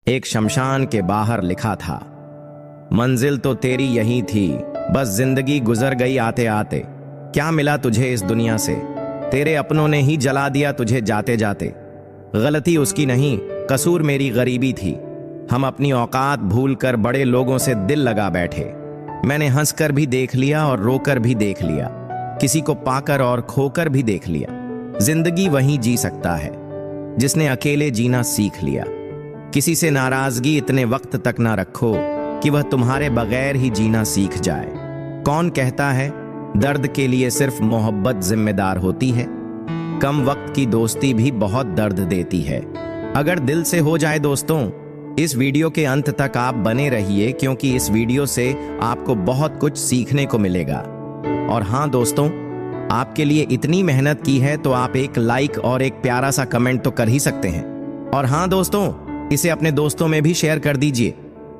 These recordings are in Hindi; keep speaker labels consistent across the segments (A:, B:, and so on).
A: एक शमशान के बाहर लिखा था, मंजिल तो तेरी यही थी, बस जिंदगी गुजर गई आते आते। क्या मिला तुझे इस दुनिया से, तेरे अपनों ने ही जला दिया तुझे जाते जाते। गलती उसकी नहीं, कसूर मेरी गरीबी थी। हम अपनी औकात भूलकर बड़े लोगों से दिल लगा बैठे। मैंने हंसकर भी देख लिया और रोकर भी देख लिया, किसी को पाकर और खोकर भी देख लिया। जिंदगी वही जी सकता है जिसने अकेले जीना सीख लिया। किसी से नाराजगी इतने वक्त तक ना रखो कि वह तुम्हारे बगैर ही जीना सीख जाए। कौन कहता है दर्द के लिए सिर्फ मोहब्बत जिम्मेदार होती है? कम वक्त की दोस्ती भी बहुत दर्द देती है। अगर दिल से हो जाए दोस्तों, इस वीडियो के अंत तक आप बने रहिए, क्योंकि इस वीडियो से आपको बहुत कुछ सीखने को मिलेगा। और हाँ दोस्तों, आपके लिए इतनी मेहनत की है तो आप एक लाइक और एक प्यारा सा कमेंट तो कर ही सकते हैं। और हाँ दोस्तों, इसे अपने दोस्तों में भी शेयर कर दीजिए।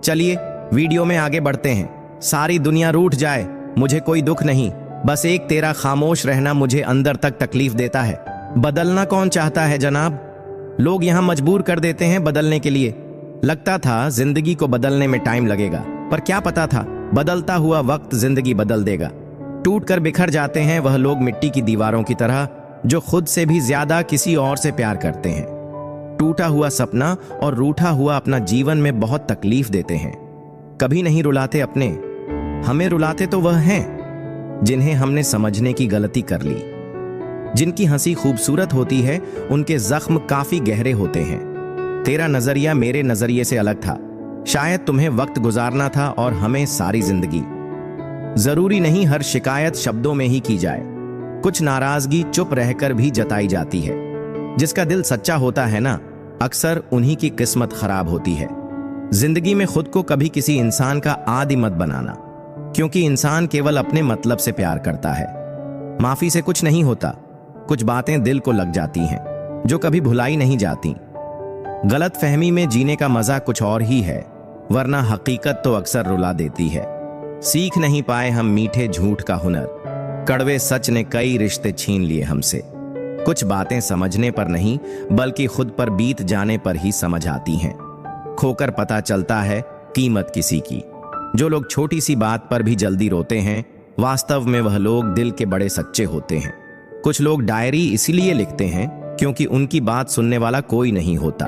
A: चलिए वीडियो में आगे बढ़ते हैं। सारी दुनिया रूठ जाए मुझे कोई दुख नहीं, बस एक तेरा खामोश रहना मुझे अंदर तक तकलीफ देता है। बदलना कौन चाहता है जनाब, लोग यहाँ मजबूर कर देते हैं बदलने के लिए। लगता था जिंदगी को बदलने में टाइम लगेगा, पर क्या पता था बदलता हुआ वक्त जिंदगी बदल देगा। टूट कर बिखर जाते हैं वह लोग मिट्टी की दीवारों की तरह, जो खुद से भी ज्यादा किसी और से प्यार करते हैं। टूटा हुआ सपना और रूठा हुआ अपना जीवन में बहुत तकलीफ देते हैं। कभी नहीं रुलाते अपने, हमें रुलाते तो वह हैं जिन्हें हमने समझने की गलती कर ली। जिनकी हंसी खूबसूरत होती है, उनके जख्म काफी गहरे होते हैं। तेरा नजरिया मेरे नजरिए से अलग था, शायद तुम्हें वक्त गुजारना था और हमें सारी जिंदगी। जरूरी नहीं हर शिकायत शब्दों में ही की जाए, कुछ नाराजगी चुप रहकर भी जताई जाती है। जिसका दिल सच्चा होता है ना, अक्सर उन्हीं की किस्मत खराब होती है। जिंदगी में खुद को कभी किसी इंसान का आदी मत बनाना, क्योंकि इंसान केवल अपने मतलब से प्यार करता है। माफी से कुछ नहीं होता, कुछ बातें दिल को लग जाती हैं जो कभी भुलाई नहीं जाती। गलत फहमी में जीने का मजा कुछ और ही है, वरना हकीकत तो अक्सर रुला देती है। सीख नहीं पाए हम मीठे झूठ का हुनर, कड़वे सच ने कई रिश्ते छीन लिए हमसे। कुछ बातें समझने पर नहीं, बल्कि खुद पर बीत जाने पर ही समझ आती हैं। खोकर पता चलता है कीमत किसी की। जो लोग छोटी सी बात पर भी जल्दी रोते हैं, वास्तव में वह लोग दिल के बड़े सच्चे होते हैं। कुछ लोग डायरी इसलिए लिखते हैं क्योंकि उनकी बात सुनने वाला कोई नहीं होता।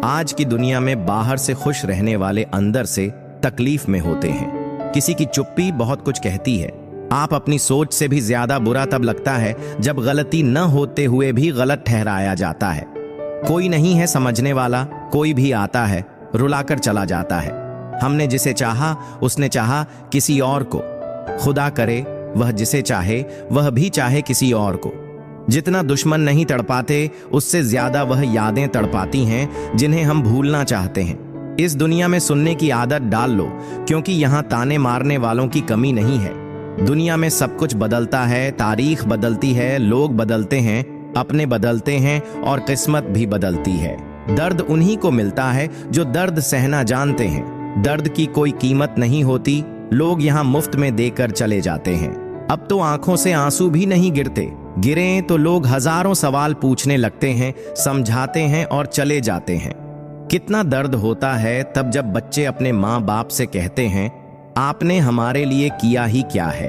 A: आज की दुनिया में बाहर से खुश रहने वाले अंदर से तकलीफ में होते हैं। किसी की चुप्पी बहुत कुछ कहती है। आप अपनी सोच से भी ज्यादा बुरा तब लगता है जब गलती न होते हुए भी गलत ठहराया जाता है। कोई नहीं है समझने वाला, कोई भी आता है रुलाकर चला जाता है। हमने जिसे चाहा उसने चाहा किसी और को। खुदा करे वह जिसे चाहे वह भी चाहे किसी और को। जितना दुश्मन नहीं तड़पाते, उससे ज्यादा वह यादें तड़पाती हैं जिन्हें हम भूलना चाहते हैं। इस दुनिया में सुनने की आदत डाल लो, क्योंकि यहाँ ताने मारने वालों की कमी नहीं है। दुनिया में सब कुछ बदलता है, तारीख बदलती है, लोग बदलते हैं, अपने बदलते हैं और किस्मत भी बदलती है। दर्द उन्हीं को मिलता है जो दर्द सहना जानते हैं। दर्द की कोई कीमत नहीं होती, लोग यहाँ मुफ्त में देकर चले जाते हैं। अब तो आंखों से आंसू भी नहीं गिरते, गिरे तो लोग हजारों सवाल पूछने लगते हैं, समझाते हैं और चले जाते हैं। कितना दर्द होता है तब जब बच्चे अपने माँ बाप से कहते हैं, आपने हमारे लिए किया ही क्या है।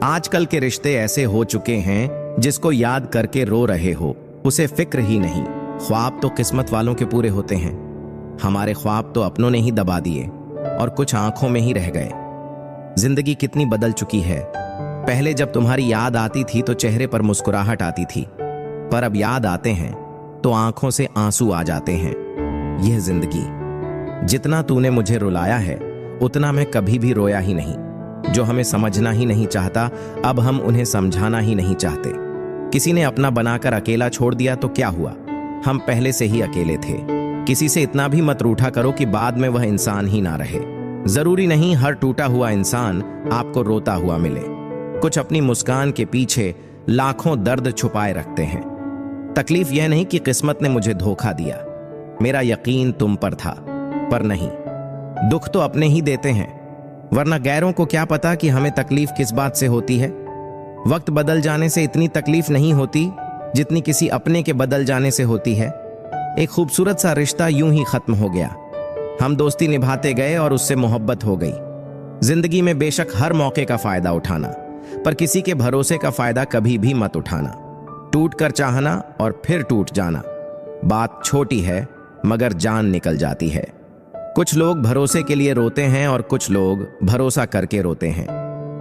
A: आजकल के रिश्ते ऐसे हो चुके हैं, जिसको याद करके रो रहे हो उसे फिक्र ही नहीं। ख्वाब तो किस्मत वालों के पूरे होते हैं, हमारे ख्वाब तो अपनों ने ही दबा दिए और कुछ आंखों में ही रह गए। जिंदगी कितनी बदल चुकी है। पहले जब तुम्हारी याद आती थी तो चेहरे पर मुस्कुराहट आती थी, पर अब याद आते हैं तो आंखों से आंसू आ जाते हैं। यह जिंदगी, जितना तूने मुझे रुलाया है उतना मैं कभी भी रोया ही नहीं। जो हमें समझना ही नहीं चाहता, अब हम उन्हें समझाना ही नहीं चाहते। किसी ने अपना बनाकर अकेला छोड़ दिया तो क्या हुआ, हम पहले से ही अकेले थे। किसी से इतना भी मत रूठा करो कि बाद में वह इंसान ही ना रहे। जरूरी नहीं हर टूटा हुआ इंसान आपको रोता हुआ मिले। कुछ अपनी मुस्कान के पीछे लाखों दर्द छुपाए रखते हैं। तकलीफ यह नहीं कि किस्मत ने मुझे धोखा दिया, मेरा यकीन तुम पर था, पर नहीं, दुख तो अपने ही देते हैं, वरना गैरों को क्या पता कि हमें तकलीफ किस बात से होती है। वक्त बदल जाने से इतनी तकलीफ नहीं होती जितनी किसी अपने के बदल जाने से होती है। एक खूबसूरत सा रिश्ता यूं ही खत्म हो गया। हम दोस्ती निभाते गए और उससे मोहब्बत हो गई। जिंदगी में बेशक हर मौके का फायदा उठाना, पर किसी के भरोसे का फायदा कभी भी मत उठाना। टूट कर चाहना और फिर टूट जाना, बात छोटी है मगर जान निकल जाती है। कुछ लोग भरोसे के लिए रोते हैं और कुछ लोग भरोसा करके रोते हैं।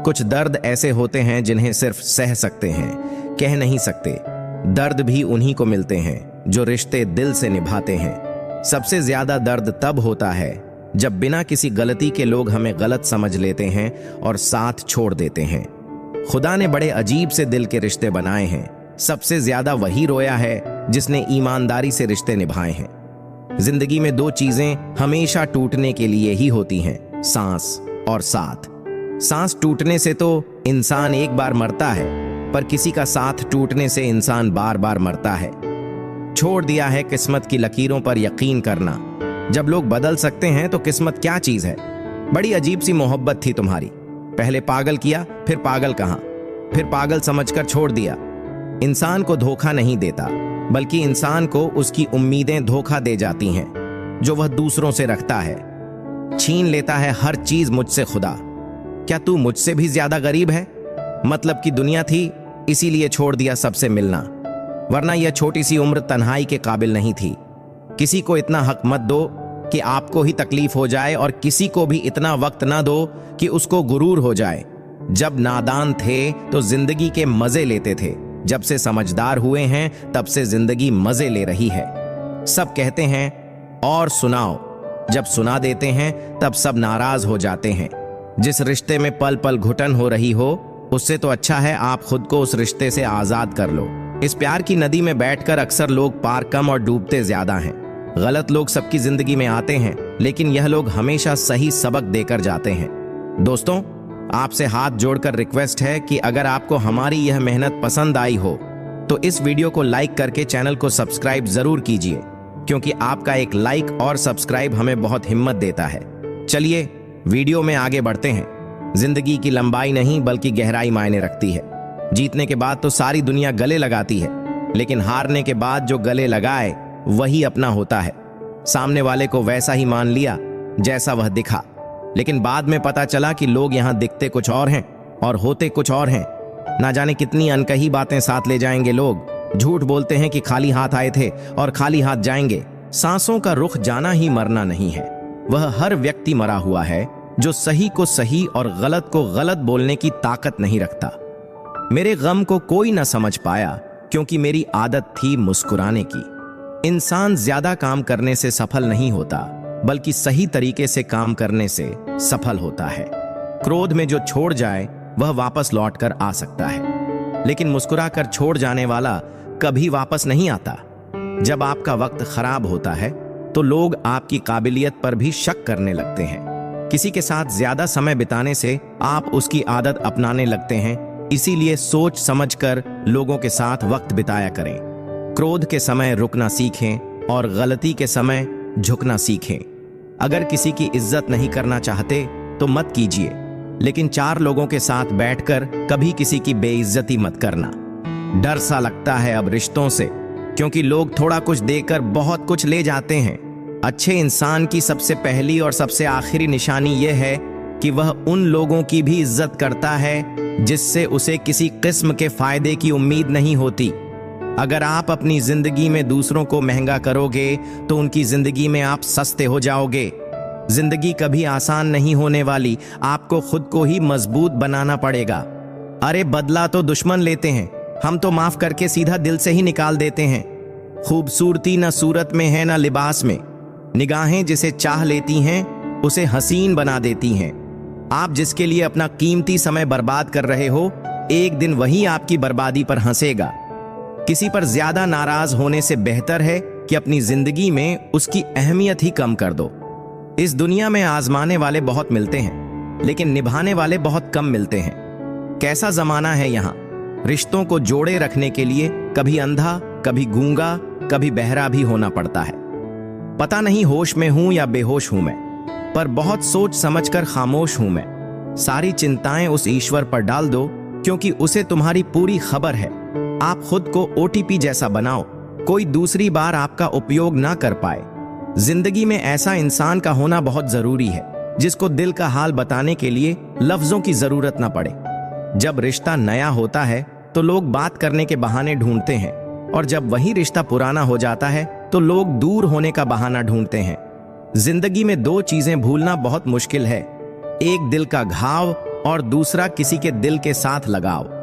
A: कुछ दर्द ऐसे होते हैं जिन्हें सिर्फ सह सकते हैं, कह नहीं सकते। दर्द भी उन्हीं को मिलते हैं जो रिश्ते दिल से निभाते हैं। सबसे ज्यादा दर्द तब होता है जब बिना किसी गलती के लोग हमें गलत समझ लेते हैं और साथ छोड़ देते हैं। खुदा ने बड़े अजीब से दिल के रिश्ते बनाए हैं। सबसे ज्यादा वही रोया है जिसने ईमानदारी से रिश्ते निभाए हैं। जिंदगी में दो चीजें हमेशा टूटने के लिए ही होती हैं, सांस और साथ। सांस टूटने से तो इंसान एक बार मरता है, पर किसी का साथ टूटने से इंसान बार बार मरता है। छोड़ दिया है किस्मत की लकीरों पर यकीन करना। जब लोग बदल सकते हैं तो किस्मत क्या चीज है। बड़ी अजीब सी मोहब्बत थी तुम्हारी। पहले पागल किया, फिर पागल कहा, फिर पागल समझकर छोड़ दिया। इंसान को धोखा नहीं देता, बल्कि इंसान को उसकी उम्मीदें धोखा दे जाती हैं जो वह दूसरों से रखता है। छीन लेता है हर चीज मुझसे खुदा। क्या तू मुझसे भी ज्यादा गरीब है? मतलब की दुनिया थी इसीलिए छोड़ दिया सबसे मिलना, वरना यह छोटी सी उम्र तन्हाई के काबिल नहीं थी। किसी को इतना हक मत दो कि आपको ही तकलीफ हो जाए और किसी को भी इतना वक्त ना दो कि उसको गुरूर हो जाए। जब नादान थे तो जिंदगी के मजे लेते थे, जब से समझदार हुए हैं तब से जिंदगी मजे ले रही है। सब कहते हैं और सुनाओ, जब सुना देते हैं तब सब नाराज हो जाते हैं। जिस रिश्ते में पल पल घुटन हो रही हो, उससे तो अच्छा है आप खुद को उस रिश्ते से आजाद कर लो। इस प्यार की नदी में बैठकर अक्सर लोग पार कम और डूबते ज्यादा हैं। गलत लोग सबकी जिंदगी में आते हैं, लेकिन यह लोग हमेशा सही सबक देकर जाते हैं। दोस्तों, आपसे हाथ जोड़कर रिक्वेस्ट है कि अगर आपको हमारी यह मेहनत पसंद आई हो तो इस वीडियो को लाइक करके चैनल को सब्सक्राइब जरूर कीजिए, क्योंकि आपका एक लाइक और सब्सक्राइब हमें बहुत हिम्मत देता है। चलिए वीडियो में आगे बढ़ते हैं। जिंदगी की लंबाई नहीं बल्कि गहराई मायने रखती है। जीतने के बाद तो सारी दुनिया गले लगाती है, लेकिन हारने के बाद जो गले लगाए वही अपना होता है। सामने वाले को वैसा ही मान लिया जैसा वह दिखा, लेकिन बाद में पता चला कि लोग यहां दिखते कुछ और हैं और होते कुछ और हैं। ना जाने कितनी अनकही बातें साथ ले जाएंगे लोग। झूठ बोलते हैं कि खाली हाथ आए थे और खाली हाथ जाएंगे। सांसों का रुख जाना ही मरना नहीं है। वह हर व्यक्ति मरा हुआ है जो सही को सही और गलत को गलत बोलने की ताकत नहीं रखता। मेरे गम को कोई न समझ पाया क्योंकि मेरी आदत थी मुस्कुराने की। इंसान ज्यादा काम करने से सफल नहीं होता, बल्कि सही तरीके से काम करने से सफल होता है। क्रोध में जो छोड़ जाए वह वापस लौट कर आ सकता है, लेकिन मुस्कुराकर छोड़ जाने वाला कभी वापस नहीं आता। जब आपका वक्त खराब होता है तो लोग आपकी काबिलियत पर भी शक करने लगते हैं। किसी के साथ ज्यादा समय बिताने से आप उसकी आदत अपनाने लगते हैं। इसीलिए सोच समझकर लोगों के साथ वक्त बिताया करें। क्रोध के समय रुकना सीखें और गलती के समय झुकना सीखें। अगर किसी की इज्जत नहीं करना चाहते तो मत कीजिए, लेकिन चार लोगों के साथ बैठकर कभी किसी की बेइज्जती मत करना। डर सा लगता है अब रिश्तों से, क्योंकि लोग थोड़ा कुछ देकर बहुत कुछ ले जाते हैं। अच्छे इंसान की सबसे पहली और सबसे आखिरी निशानी यह है कि वह उन लोगों की भी इज्जत करता है जिससे उसे किसी किस्म के फायदे की उम्मीद नहीं होती। अगर आप अपनी जिंदगी में दूसरों को महंगा करोगे तो उनकी जिंदगी में आप सस्ते हो जाओगे। जिंदगी कभी आसान नहीं होने वाली, आपको खुद को ही मजबूत बनाना पड़ेगा। अरे बदला तो दुश्मन लेते हैं, हम तो माफ करके सीधा दिल से ही निकाल देते हैं। खूबसूरती न सूरत में है न लिबास में। निगाहें जिसे चाह लेती हैं उसे हसीन बना देती हैं। आप जिसके लिए अपना कीमती समय बर्बाद कर रहे हो, एक दिन वही आपकी बर्बादी पर हंसेगा। किसी पर ज्यादा नाराज होने से बेहतर है कि अपनी जिंदगी में उसकी अहमियत ही कम कर दो। इस दुनिया में आजमाने वाले बहुत मिलते हैं, लेकिन निभाने वाले बहुत कम मिलते हैं। कैसा जमाना है यहाँ। रिश्तों को जोड़े रखने के लिए कभी अंधा, कभी गूंगा, कभी बहरा भी होना पड़ता है। पता नहीं होश में हूं या बेहोश हूं मैं, पर बहुत सोच समझकर खामोश हूं मैं। सारी चिंताएं उस ईश्वर पर डाल दो, क्योंकि उसे तुम्हारी पूरी खबर है। आप खुद को ओटीपी जैसा बनाओ, कोई दूसरी बार आपका उपयोग ना कर पाए। जिंदगी में ऐसा इंसान का होना बहुत जरूरी है जिसको दिल का हाल बताने के लिए लफ्जों की जरूरत ना पड़े। जब रिश्ता नया होता है तो लोग बात करने के बहाने ढूंढते हैं, और जब वही रिश्ता पुराना हो जाता है तो लोग दूर होने का बहाना ढूंढते हैं। जिंदगी में दो चीजें भूलना बहुत मुश्किल है, एक दिल का घाव और दूसरा किसी के दिल के साथ लगाव।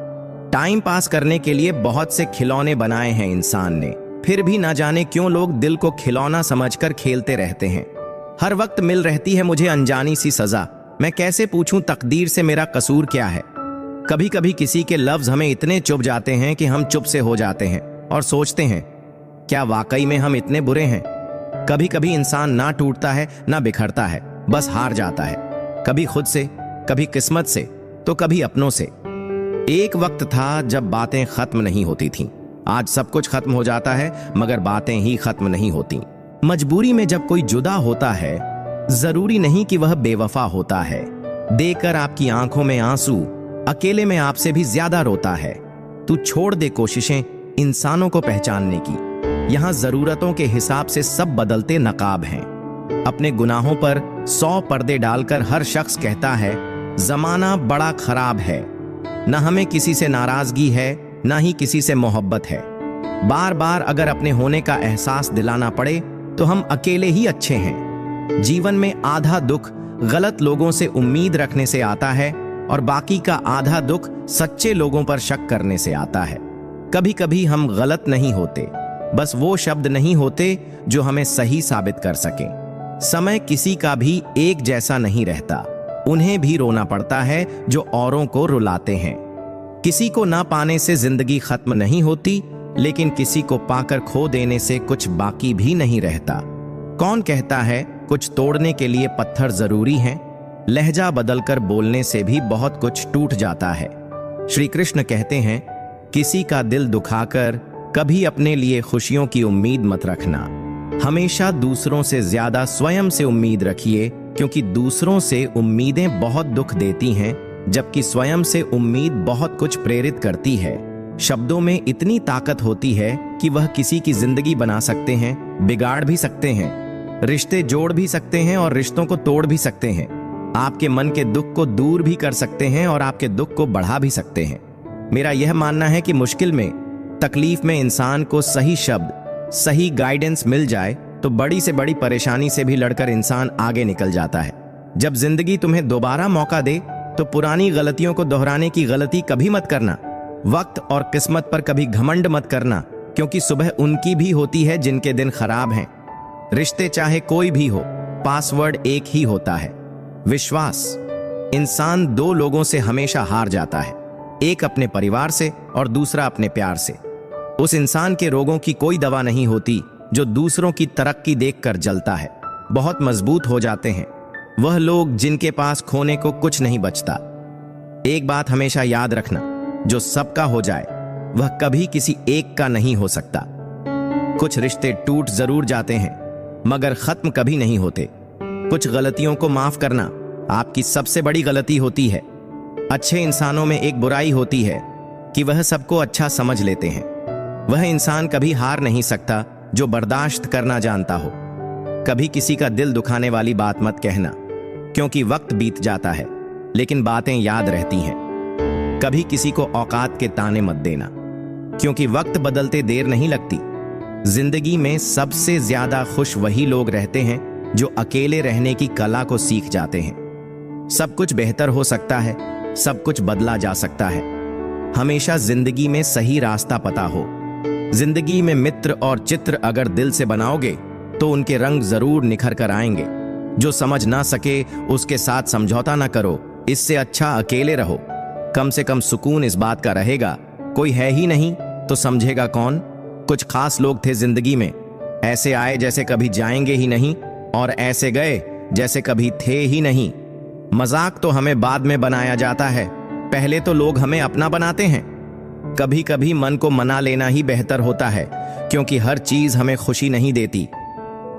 A: टाइम पास करने के लिए बहुत से खिलौने बनाए हैं इंसान ने, फिर भी ना जाने क्यों लोग दिल को खिलौना समझकर खेलते रहते हैं। हर वक्त मिल रहती है मुझे अनजानी सी सजा, मैं कैसे पूछूं तकदीर से मेरा कसूर क्या है। कभी कभी किसी के लफ्ज हमें इतने चुभ जाते हैं कि हम चुप से हो जाते हैं और सोचते हैं क्या वाकई में हम इतने बुरे हैं। कभी कभी इंसान ना टूटता है ना बिखरता है, बस हार जाता है, कभी खुद से, कभी किस्मत से, तो कभी अपनों से। एक वक्त था जब बातें खत्म नहीं होती थीं। आज सब कुछ खत्म हो जाता है मगर बातें ही खत्म नहीं होती। मजबूरी में जब कोई जुदा होता है जरूरी नहीं कि वह बेवफा होता है। देकर आपकी आंखों में आंसू अकेले में आपसे भी ज्यादा रोता है। तू छोड़ दे कोशिशें इंसानों को पहचानने की, यहाँ जरूरतों के हिसाब से सब बदलते नकाब हैं। अपने गुनाहों पर 100 पर्दे डालकर हर शख्स कहता है जमाना बड़ा खराब है। न हमें किसी से नाराजगी है ना ही किसी से मोहब्बत है। बार बार अगर अपने होने का एहसास दिलाना पड़े तो हम अकेले ही अच्छे हैं। जीवन में आधा दुख गलत लोगों से उम्मीद रखने से आता है और बाकी का आधा दुख सच्चे लोगों पर शक करने से आता है। कभी कभी हम गलत नहीं होते, बस वो शब्द नहीं होते जो हमें सही साबित कर सके। समय किसी का भी एक जैसा नहीं रहता, उन्हें भी रोना पड़ता है जो औरों को रुलाते हैं। किसी को ना पाने से जिंदगी खत्म नहीं होती, लेकिन किसी को पाकर खो देने से कुछ बाकी भी नहीं रहता। कौन कहता है कुछ तोड़ने के लिए पत्थर जरूरी हैं? लहजा बदलकर बोलने से भी बहुत कुछ टूट जाता है। श्री कृष्ण कहते हैं किसी का दिल दुखाकर कभी अपने लिए खुशियों की उम्मीद मत रखना। हमेशा दूसरों से ज्यादा स्वयं से उम्मीद रखिए, क्योंकि दूसरों से उम्मीदें बहुत दुख देती हैं, जबकि स्वयं से उम्मीद बहुत कुछ प्रेरित करती है। शब्दों में इतनी ताकत होती है कि वह किसी की जिंदगी बना सकते हैं, बिगाड़ भी सकते हैं, रिश्ते जोड़ भी सकते हैं और रिश्तों को तोड़ भी सकते हैं। आपके मन के दुख को दूर भी कर सकते हैं और आपके दुख को बढ़ा भी सकते हैं। मेरा यह मानना है कि मुश्किल में, तकलीफ में इंसान को सही शब्द, सही गाइडेंस मिल जाए तो बड़ी से बड़ी परेशानी से भी लड़कर इंसान आगे निकल जाता है। जब जिंदगी तुम्हें दोबारा मौका दे तो पुरानी गलतियों को दोहराने की गलती कभी मत करना। वक्त और किस्मत पर कभी घमंड मत करना, क्योंकि सुबह उनकी भी होती है जिनके दिन खराब हैं। रिश्ते चाहे कोई भी हो, पासवर्ड एक ही होता है, विश्वास। इंसान दो लोगों से हमेशा हार जाता है, एक अपने परिवार से और दूसरा अपने प्यार से। उस इंसान के रोगों की कोई दवा नहीं होती जो दूसरों की तरक्की देखकर जलता है। बहुत मजबूत हो जाते हैं वह लोग जिनके पास खोने को कुछ नहीं बचता। एक बात हमेशा याद रखना, जो सबका हो जाए वह कभी किसी एक का नहीं हो सकता। कुछ रिश्ते टूट जरूर जाते हैं मगर खत्म कभी नहीं होते। कुछ गलतियों को माफ करना आपकी सबसे बड़ी गलती होती है। अच्छे इंसानों में एक बुराई होती है कि वह सबको अच्छा समझ लेते हैं। वह इंसान कभी हार नहीं सकता जो बर्दाश्त करना जानता हो। कभी किसी का दिल दुखाने वाली बात मत कहना, क्योंकि वक्त बीत जाता है लेकिन बातें याद रहती हैं। कभी किसी को औकात के ताने मत देना, क्योंकि वक्त बदलते देर नहीं लगती। जिंदगी में सबसे ज्यादा खुश वही लोग रहते हैं जो अकेले रहने की कला को सीख जाते हैं। सब कुछ बेहतर हो सकता है, सब कुछ बदला जा सकता है। हमेशा जिंदगी में सही रास्ता पता हो। जिंदगी में मित्र और चित्र अगर दिल से बनाओगे तो उनके रंग जरूर निखर कर आएंगे। जो समझ ना सके उसके साथ समझौता ना करो, इससे अच्छा अकेले रहो। कम से कम सुकून इस बात का रहेगा कोई है ही नहीं तो समझेगा कौन। कुछ खास लोग थे जिंदगी में, ऐसे आए जैसे कभी जाएंगे ही नहीं और ऐसे गए जैसे कभी थे ही नहीं। मजाक तो हमें बाद में बनाया जाता है, पहले तो लोग हमें अपना बनाते हैं। कभी कभी मन को मना लेना ही बेहतर होता है, क्योंकि हर चीज हमें खुशी नहीं देती।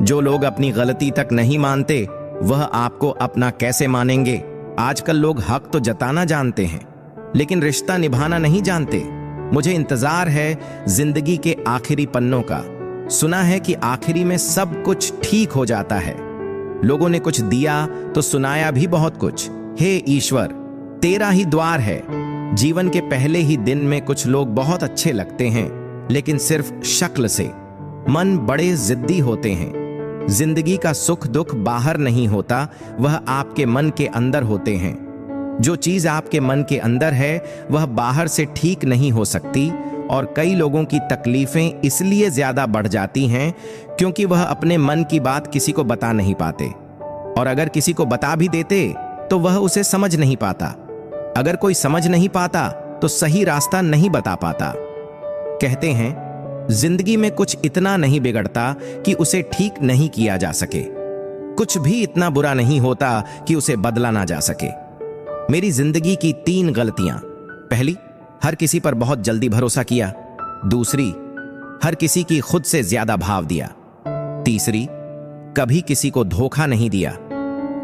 A: जो लोग अपनी गलती तक नहीं मानते वह आपको अपना कैसे मानेंगे। आजकल लोग हक तो जताना जानते हैं लेकिन रिश्ता निभाना नहीं जानते। मुझे इंतजार है जिंदगी के आखिरी पन्नों का, सुना है कि आखिरी में सब कुछ ठीक हो जाता है। लोगों ने कुछ दिया तो सुनाया भी बहुत कुछ। हे ईश्वर, तेरा ही द्वार है। जीवन के पहले ही दिन में कुछ लोग बहुत अच्छे लगते हैं, लेकिन सिर्फ शक्ल से। मन बड़े जिद्दी होते हैं। जिंदगी का सुख दुख बाहर नहीं होता, वह आपके मन के अंदर होते हैं। जो चीज आपके मन के अंदर है वह बाहर से ठीक नहीं हो सकती, और कई लोगों की तकलीफें इसलिए ज्यादा बढ़ जाती हैं क्योंकि वह अपने मन की बात किसी को बता नहीं पाते, और अगर किसी को बता भी देते तो वह उसे समझ नहीं पाता। अगर कोई समझ नहीं पाता तो सही रास्ता नहीं बता पाता। कहते हैं जिंदगी में कुछ इतना नहीं बिगड़ता कि उसे ठीक नहीं किया जा सके। कुछ भी इतना बुरा नहीं होता कि उसे बदला ना जा सके। मेरी जिंदगी की 3 गलतियां। पहली, हर किसी पर बहुत जल्दी भरोसा किया। दूसरी, हर किसी की खुद से ज्यादा भाव दिया। तीसरी, कभी किसी को धोखा नहीं दिया।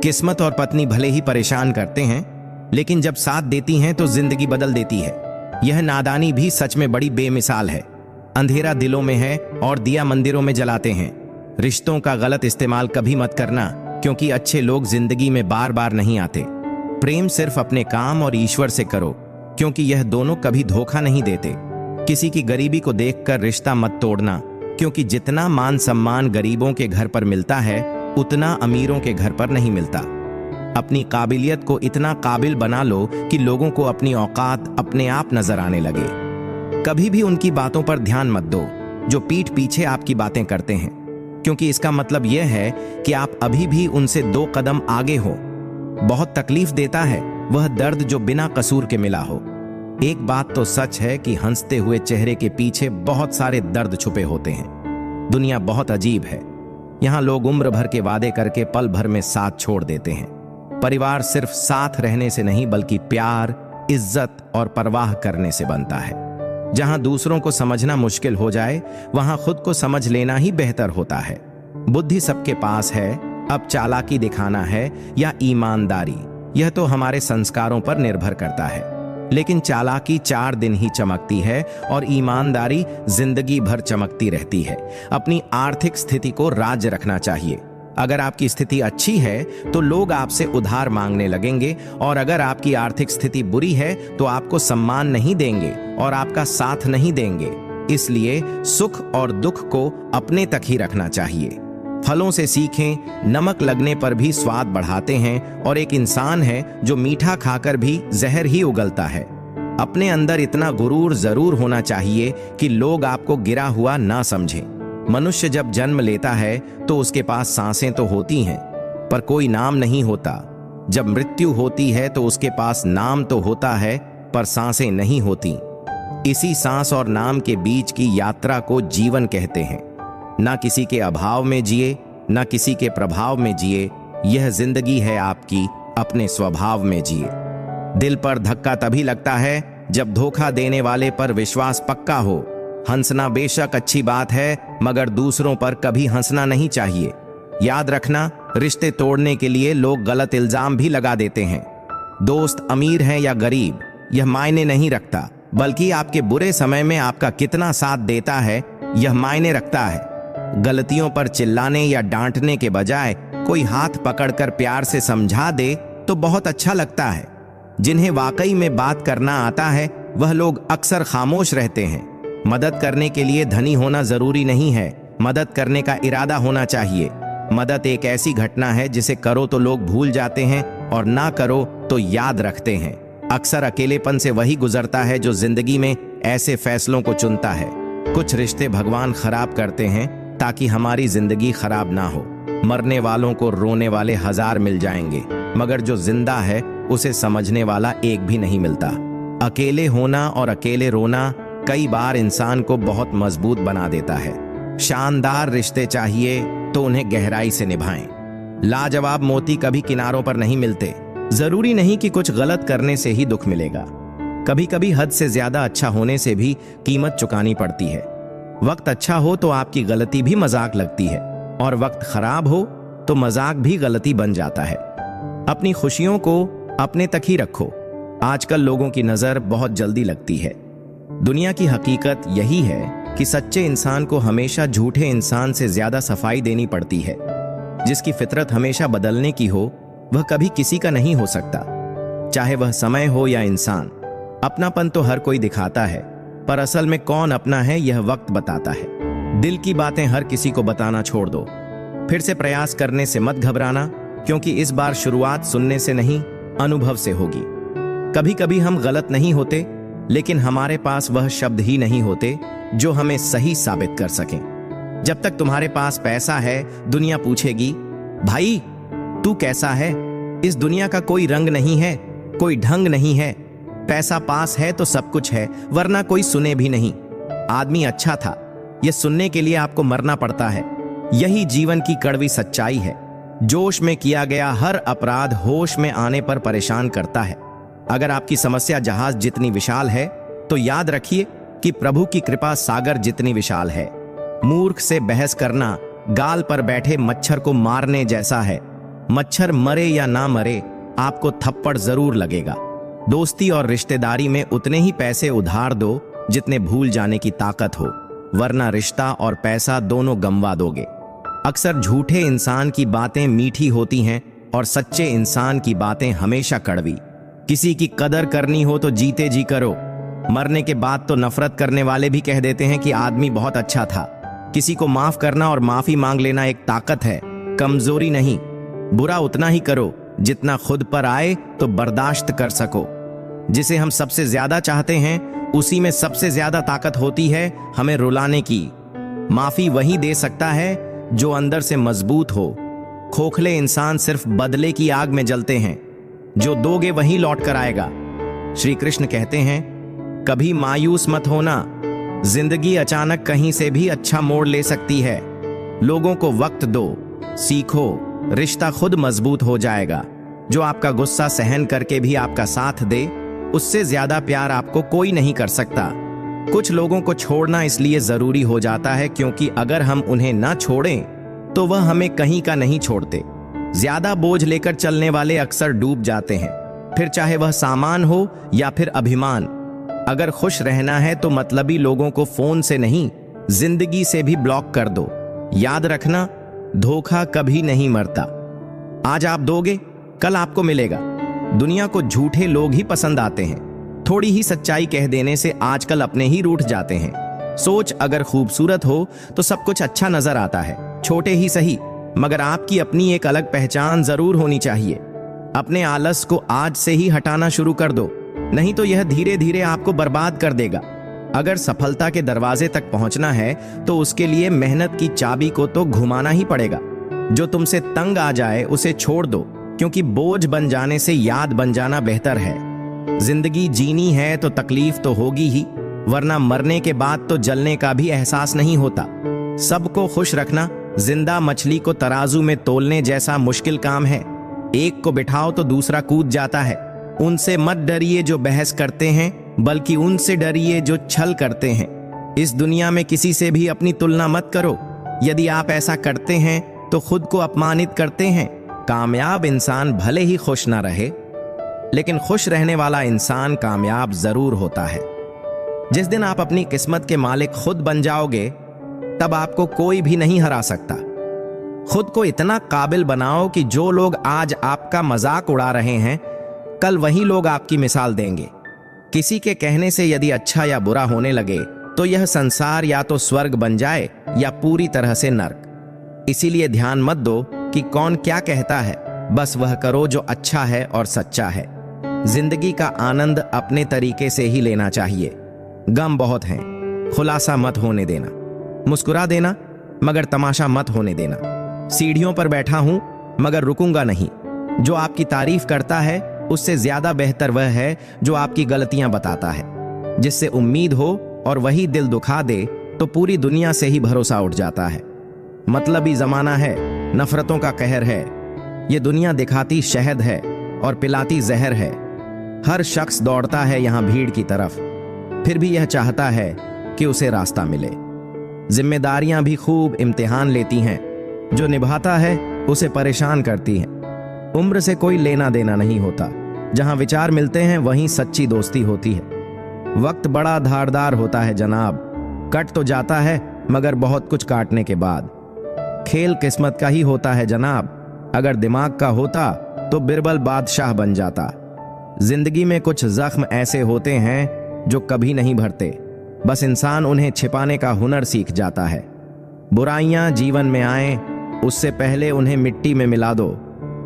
A: किस्मत और पत्नी भले ही परेशान करते हैं, लेकिन जब साथ देती हैं तो जिंदगी बदल देती है। यह नादानी भी सच में बड़ी बेमिसाल है। अंधेरा दिलों में है और दिया मंदिरों में जलाते हैं। रिश्तों का गलत इस्तेमाल कभी मत करना, क्योंकि अच्छे लोग जिंदगी में बार बार नहीं आते। प्रेम सिर्फ अपने काम और ईश्वर से करो, क्योंकि यह दोनों कभी धोखा नहीं देते। किसी की गरीबी को देखकर रिश्ता मत तोड़ना, क्योंकि जितना मान सम्मान गरीबों के घर पर मिलता है उतना अमीरों के घर पर नहीं मिलता। अपनी काबिलियत को इतना काबिल बना लो कि लोगों को अपनी औकात अपने आप नजर आने लगे। कभी भी उनकी बातों पर ध्यान मत दो जो पीठ पीछे आपकी बातें करते हैं, क्योंकि इसका मतलब यह है कि आप अभी भी उनसे 2 कदम आगे हो। बहुत तकलीफ देता है वह दर्द जो बिना कसूर के मिला हो। एक बात तो सच है कि हंसते हुए चेहरे के पीछे बहुत सारे दर्द छुपे होते हैं। दुनिया बहुत अजीब है। यहाँ लोग उम्र भर के वादे करके पल भर में साथ छोड़ देते हैं। परिवार सिर्फ साथ रहने से नहीं, बल्कि प्यार, इज्जत और परवाह करने से बनता है। जहाँ दूसरों को समझना मुश्किल हो जाए, वहाँ खुद को समझ लेना ही बेहतर होता है। बुद्धि सबके पास है, अब चालाकी दिखाना है या ईमानदारी, यह तो हमारे संस्कारों पर निर्भर करता है। लेकिन चालाकी 4 दिन ही चमकती है और ईमानदारी जिंदगी भर चमकती रहती है। अपनी आर्थिक स्थिति को राज्य रखना चाहिए। अगर आपकी स्थिति अच्छी है तो लोग आपसे उधार मांगने लगेंगे, और अगर आपकी आर्थिक स्थिति बुरी है तो आपको सम्मान नहीं देंगे और आपका साथ नहीं देंगे। इसलिए सुख और दुख को अपने तक ही रखना चाहिए। फलों से सीखें, नमक लगने पर भी स्वाद बढ़ाते हैं, और एक इंसान है जो मीठा खाकर भी जहर ही उगलता है। अपने अंदर इतना गुरूर जरूर होना चाहिए कि लोग आपको गिरा हुआ ना समझें। मनुष्य जब जन्म लेता है तो उसके पास सांसें तो होती हैं, पर कोई नाम नहीं होता। जब मृत्यु होती है तो उसके पास नाम तो होता है, पर सांसें नहीं होती। इसी सांस और नाम के बीच की यात्रा को जीवन कहते हैं। ना किसी के अभाव में जिए, ना किसी के प्रभाव में जिए। यह जिंदगी है आपकी, अपने स्वभाव में जिए। दिल पर धक्का तभी लगता है जब धोखा देने वाले पर विश्वास पक्का हो। हंसना बेशक अच्छी बात है, मगर दूसरों पर कभी हंसना नहीं चाहिए। याद रखना, रिश्ते तोड़ने के लिए लोग गलत इल्जाम भी लगा देते हैं। दोस्त अमीर है या गरीब, यह मायने नहीं रखता, बल्कि आपके बुरे समय में आपका कितना साथ देता है यह मायने रखता है। गलतियों पर चिल्लाने या डांटने के बजाय कोई हाथ पकड़कर प्यार से समझा दे तो बहुत अच्छा लगता है। जिन्हें वाकई में बात करना आता है वह लोग अक्सर खामोश रहते हैं। मदद करने के लिए धनी होना जरूरी नहीं है, मदद करने का इरादा होना चाहिए। मदद एक ऐसी घटना है जिसे करो तो लोग भूल जाते हैं और ना करो तो याद रखते हैं। अक्सर अकेलेपन से वही गुजरता है जो जिंदगी में ऐसे फैसलों को चुनता है। कुछ रिश्ते भगवान खराब करते हैं ताकि हमारी जिंदगी खराब ना हो। मरने वालों को रोने वाले 1000 मिल जाएंगे, मगर जो जिंदा है उसे समझने वाला एक भी नहीं मिलता। अकेले होना और अकेले रोना कई बार इंसान को बहुत मजबूत बना देता है। शानदार रिश्ते चाहिए तो उन्हें गहराई से निभाएं। लाजवाब मोती कभी किनारों पर नहीं मिलते। जरूरी नहीं कि कुछ गलत करने से ही दुख मिलेगा। कभी कभी हद से ज्यादा अच्छा होने से भी कीमत चुकानी पड़ती है। वक्त अच्छा हो तो आपकी गलती भी मजाक लगती है, और वक्त खराब हो तो मजाक भी गलती बन जाता है। अपनी खुशियों को अपने तक ही रखो। आजकल लोगों की नजर बहुत जल्दी लगती है। दुनिया की हकीकत यही है कि सच्चे इंसान को हमेशा झूठे इंसान से ज्यादा सफाई देनी पड़ती है। जिसकी फितरत हमेशा बदलने की हो वह कभी किसी का नहीं हो सकता, चाहे वह समय हो या इंसान। अपनापन तो हर कोई दिखाता है, पर असल में कौन अपना है यह वक्त बताता है। दिल की बातें हर किसी को बताना छोड़ दो। फिर से प्रयास करने से मत घबराना, क्योंकि इस बार शुरुआत सुनने से नहीं अनुभव से होगी। कभी कभी हम गलत नहीं होते, लेकिन हमारे पास वह शब्द ही नहीं होते जो हमें सही साबित कर सकें। जब तक तुम्हारे पास पैसा है, दुनिया पूछेगी, भाई तू कैसा है? इस दुनिया का कोई रंग नहीं है, कोई ढंग नहीं है। पैसा पास है तो सब कुछ है, वरना कोई सुने भी नहीं। आदमी अच्छा था, यह सुनने के लिए आपको मरना पड़ता है। यही जीवन की कड़वी सच्चाई है। जोश में किया गया हर अपराध होश में आने पर परेशान करता है। अगर आपकी समस्या जहाज जितनी विशाल है, तो याद रखिए कि प्रभु की कृपा सागर जितनी विशाल है। मूर्ख से बहस करना गाल पर बैठे मच्छर को मारने जैसा है। मच्छर मरे या ना मरे, आपको थप्पड़ जरूर लगेगा। दोस्ती और रिश्तेदारी में उतने ही पैसे उधार दो जितने भूल जाने की ताकत हो, वरना रिश्ता और पैसा दोनों गंवा दोगे। अक्सर झूठे इंसान की बातें मीठी होती हैं और सच्चे इंसान की बातें हमेशा कड़वी। किसी की कदर करनी हो तो जीते जी करो। मरने के बाद तो नफरत करने वाले भी कह देते हैं कि आदमी बहुत अच्छा था। किसी को माफ करना और माफी मांग लेना एक ताकत है, कमजोरी नहीं। बुरा उतना ही करो जितना खुद पर आए तो बर्दाश्त कर सको। जिसे हम सबसे ज्यादा चाहते हैं, उसी में सबसे ज्यादा ताकत होती है हमें रुलाने की। माफी वही दे सकता है जो अंदर से मजबूत हो। खोखले इंसान सिर्फ बदले की आग में जलते हैं, जो दोगे वही लौट कर आएगा। श्री कृष्ण कहते हैं, कभी मायूस मत होना, जिंदगी अचानक कहीं से भी अच्छा मोड़ ले सकती है। लोगों को वक्त दो, सीखो, रिश्ता खुद मजबूत हो जाएगा। जो आपका गुस्सा सहन करके भी आपका साथ दे, उससे ज्यादा प्यार आपको कोई नहीं कर सकता। कुछ लोगों को छोड़ना इसलिए जरूरी हो जाता है क्योंकि अगर हम उन्हें ना छोड़ें तो वह हमें कहीं का नहीं छोड़ते। ज्यादा बोझ लेकर चलने वाले अक्सर डूब जाते हैं, फिर चाहे वह सामान हो या फिर अभिमान। अगर खुश रहना है तो मतलबी लोगों को फोन से नहीं, जिंदगी से भी ब्लॉक कर दो। याद रखना, धोखा कभी नहीं मरता। आज आप दोगे, कल आपको मिलेगा। दुनिया को झूठे लोग ही पसंद आते हैं। थोड़ी ही सच्चाई कह देने से आजकल अपने ही रूठ जाते हैं। सोच अगर खूबसूरत हो तो सब कुछ अच्छा नजर आता है, छोटे ही सही, मगर आपकी अपनी एक अलग पहचान जरूर होनी चाहिए। अपने आलस को आज से ही हटाना शुरू कर दो, नहीं तो यह धीरे धीरे आपको बर्बाद कर देगा। अगर सफलता के दरवाजे तक पहुंचना है तो उसके लिए मेहनत की चाबी को तो घुमाना ही पड़ेगा। जो तुमसे तंग आ जाए उसे छोड़ दो, क्योंकि बोझ बन जाने से याद बन जाना बेहतर है। जिंदगी जीनी है तो तकलीफ तो होगी ही, वरना मरने के बाद तो जलने का भी एहसास नहीं होता। सबको खुश रखना जिंदा मछली को तराजू में तोलने जैसा मुश्किल काम है। एक को बिठाओ तो दूसरा कूद जाता है। उनसे मत डरिए जो बहस करते हैं, बल्कि उनसे डरिए जो छल करते हैं। इस दुनिया में किसी से भी अपनी तुलना मत करो। यदि आप ऐसा करते हैं तो खुद को अपमानित करते हैं। कामयाब इंसान भले ही खुश ना रहे, लेकिन खुश रहने वाला इंसान कामयाब जरूर होता है। जिस दिन आप अपनी किस्मत के मालिक खुद बन जाओगे, तब आपको कोई भी नहीं हरा सकता। खुद को इतना काबिल बनाओ कि जो लोग आज आपका मजाक उड़ा रहे हैं, कल वही लोग आपकी मिसाल देंगे। किसी के कहने से यदि अच्छा या बुरा होने लगे तो यह संसार या तो स्वर्ग बन जाए या पूरी तरह से नर्क। इसीलिए ध्यान मत दो कि कौन क्या कहता है, बस वह करो जो अच्छा है और सच्चा है। जिंदगी का आनंद अपने तरीके से ही लेना चाहिए। गम बहुत हैं, खुलासा मत होने देना। मुस्कुरा देना, मगर तमाशा मत होने देना। सीढ़ियों पर बैठा हूं मगर रुकूंगा नहीं। जो आपकी तारीफ करता है उससे ज्यादा बेहतर वह है जो आपकी गलतियां बताता है। जिससे उम्मीद हो और वही दिल दुखा दे तो पूरी दुनिया से ही भरोसा उठ जाता है। मतलबी जमाना है, नफरतों का कहर है। ये दुनिया दिखाती शहद है और पिलाती जहर है। हर शख्स दौड़ता है यहाँ भीड़ की तरफ, फिर भी यह चाहता है कि उसे रास्ता मिले। जिम्मेदारियां भी खूब इम्तिहान लेती हैं, जो निभाता है उसे परेशान करती हैं। उम्र से कोई लेना देना नहीं होता। जहां विचार मिलते हैं वहीं सच्ची दोस्ती होती है। वक्त बड़ा धारदार होता है जनाब, कट तो जाता है मगर बहुत कुछ काटने के बाद। खेल किस्मत का ही होता है जनाब, अगर दिमाग का होता तो बिरबल बादशाह बन जाता। जिंदगी में कुछ जख्म ऐसे होते हैं जो कभी नहीं भरते, बस इंसान उन्हें छिपाने का हुनर सीख जाता है। बुराइयां जीवन में आए उससे पहले उन्हें मिट्टी में मिला दो,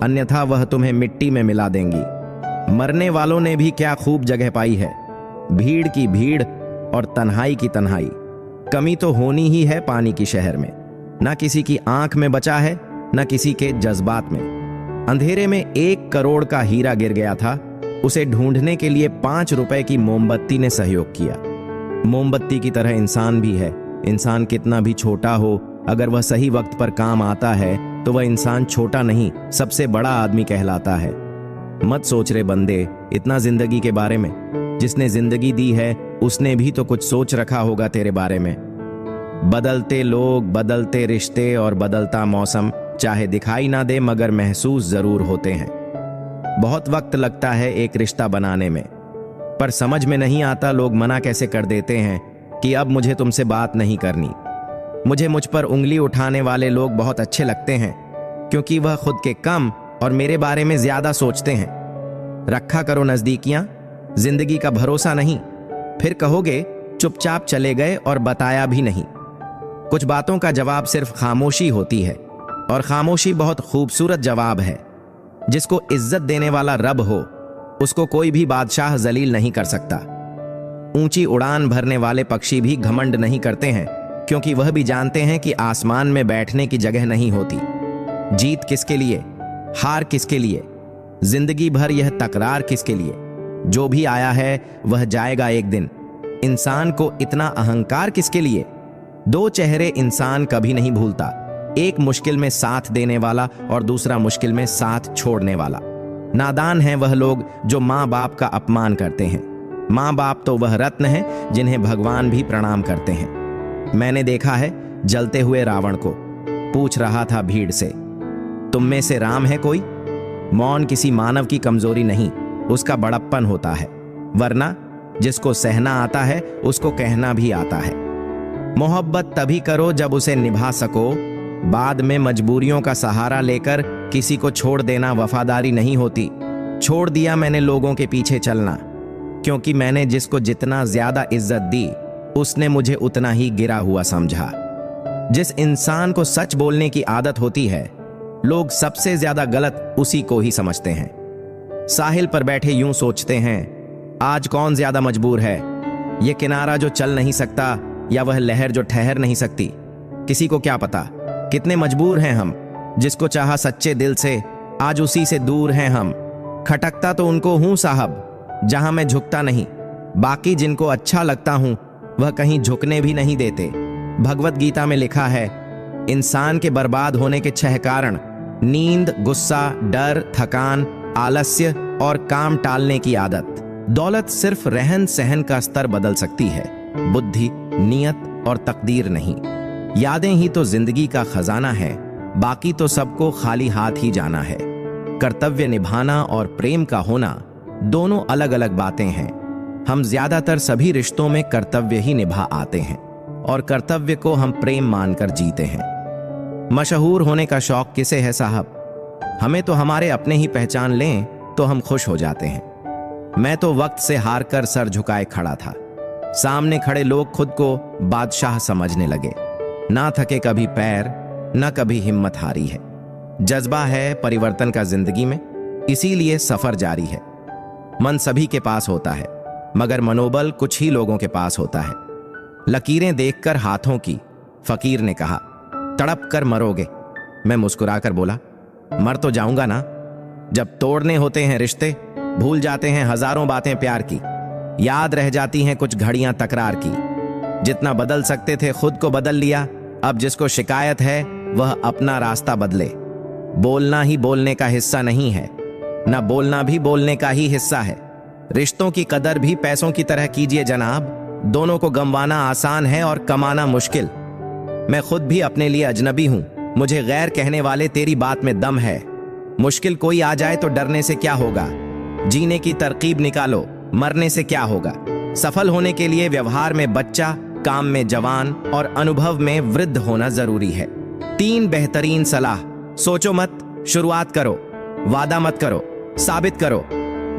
A: अन्यथा वह तुम्हें मिट्टी में मिला देंगी। मरने वालों ने भी क्या खूब जगह पाई है, भीड़ की भीड़ और तन्हाई की तन्हाई। कमी तो होनी ही है पानी की शहर में, ना किसी की आंख में बचा है ना किसी के जज्बात में। अंधेरे में 1 करोड़ का हीरा गिर गया था, उसे ढूंढने के लिए 5 रुपए की मोमबत्ती ने सहयोग किया। मोमबत्ती की तरह इंसान भी है, इंसान कितना भी छोटा हो, अगर वह सही वक्त पर काम आता है तो वह इंसान छोटा नहीं सबसे बड़ा आदमी कहलाता है। मत सोच रे बंदे इतना जिंदगी के बारे में, जिसने जिंदगी दी है उसने भी तो कुछ सोच रखा होगा तेरे बारे में। बदलते लोग, बदलते रिश्ते और बदलता मौसम चाहे दिखाई ना दे मगर महसूस जरूर होते हैं। बहुत वक्त लगता है एक रिश्ता बनाने में, पर समझ में नहीं आता लोग मना कैसे कर देते हैं कि अब मुझे तुमसे बात नहीं करनी। मुझ पर उंगली उठाने वाले लोग बहुत अच्छे लगते हैं, क्योंकि वह खुद के कम और मेरे बारे में ज्यादा सोचते हैं। रखा करो नजदीकियां, जिंदगी का भरोसा नहीं, फिर कहोगे चुपचाप चले गए और बताया भी नहीं। कुछ बातों का जवाब सिर्फ खामोशी होती है, और खामोशी बहुत खूबसूरत जवाब है। जिसको इज्जत देने वाला रब हो उसको कोई भी बादशाह जलील नहीं कर सकता। ऊंची उड़ान भरने वाले पक्षी भी घमंड नहीं करते हैं, क्योंकि वह भी जानते हैं कि आसमान में बैठने की जगह नहीं होती। जीत किसके लिए, हार किसके लिए, जिंदगी भर यह तकरार किसके लिए। जो भी आया है वह जाएगा एक दिन। इंसान को इतना अहंकार किसके लिए। 2 चेहरे इंसान कभी नहीं भूलता, एक मुश्किल में साथ देने वाला और दूसरा मुश्किल में साथ छोड़ने वाला। नादान हैं वह लोग जो माँ बाप का अपमान करते हैं। माँ बाप तो वह रत्न हैं जिन्हें भगवान भी प्रणाम करते हैं। मैंने देखा है जलते हुए रावण को, पूछ रहा था भीड़ से, तुम में से राम है कोई। मौन किसी मानव की कमजोरी नहीं, उसका बड़प्पन होता है, वरना जिसको सहना आता है उसको कहना भी आता है। मोहब्बत तभी करो जब उसे निभा सको, बाद में मजबूरियों का सहारा लेकर किसी को छोड़ देना वफादारी नहीं होती। छोड़ दिया मैंने लोगों के पीछे चलना, क्योंकि मैंने जिसको जितना ज्यादा इज्जत दी उसने मुझे उतना ही गिरा हुआ समझा। जिस इंसान को सच बोलने की आदत होती है, लोग सबसे ज्यादा गलत उसी को ही समझते हैं। साहिल पर बैठे यूं सोचते हैं, आज कौन ज्यादा मजबूर है, ये किनारा जो चल नहीं सकता या वह लहर जो ठहर नहीं सकती। किसी को क्या पता कितने मजबूर हैं हम। जिसको चाहा सच्चे दिल से, आज उसी से दूर हैं हम। खटकता तो उनको हूं साहब जहां मैं झुकता नहीं, बाकी जिनको अच्छा लगता हूं वह कहीं झुकने भी नहीं देते। भगवत गीता में लिखा है, इंसान के बर्बाद होने के 6 कारण, नींद, गुस्सा, डर, थकान, आलस्य और काम टालने की आदत। दौलत सिर्फ रहन सहन का स्तर बदल सकती है, बुद्धि, नियत और तकदीर नहीं। यादें ही तो जिंदगी का खजाना है, बाकी तो सबको खाली हाथ ही जाना है। कर्तव्य निभाना और प्रेम का होना दोनों अलग अलग बातें हैं। हम ज्यादातर सभी रिश्तों में कर्तव्य ही निभा आते हैं और कर्तव्य को हम प्रेम मानकर जीते हैं। मशहूर होने का शौक किसे है साहब, हमें तो हमारे अपने ही पहचान लें तो हम खुश हो जाते हैं। मैं तो वक्त से हार कर सर झुकाए खड़ा था, सामने खड़े लोग खुद को बादशाह समझने लगे। ना थके कभी पैर, ना कभी हिम्मत हारी है। जज्बा है परिवर्तन का जिंदगी में, इसीलिए सफर जारी है। मन सभी के पास होता है, मगर मनोबल कुछ ही लोगों के पास होता है। लकीरें देखकर हाथों की, फकीर ने कहा, तड़प कर मरोगे। मैं मुस्कुराकर बोला, मर तो जाऊंगा ना। जब तोड़ने होते हैं रिश्ते, भूल जाते हैं हजारों बातें प्यार की, याद रह जाती हैं कुछ घड़ियां तकरार की। जितना बदल सकते थे खुद को बदल लिया, अब जिसको शिकायत है वह अपना रास्ता बदले। बोलना ही बोलने का हिस्सा नहीं है, ना बोलना भी बोलने का ही हिस्सा है। रिश्तों की कदर भी पैसों की तरह कीजिए जनाब, दोनों को गंवाना आसान है और कमाना मुश्किल। मैं खुद भी अपने लिए अजनबी हूं, मुझे गैर कहने वाले तेरी बात में दम है। मुश्किल कोई आ जाए तो डरने से क्या होगा, जीने की तरकीब निकालो, मरने से क्या होगा। सफल होने के लिए व्यवहार में बच्चा, काम में जवान और अनुभव में वृद्ध होना जरूरी है। 3 बेहतरीन सलाह। सोचो मत, शुरुआत करो। वादा मत करो, साबित करो।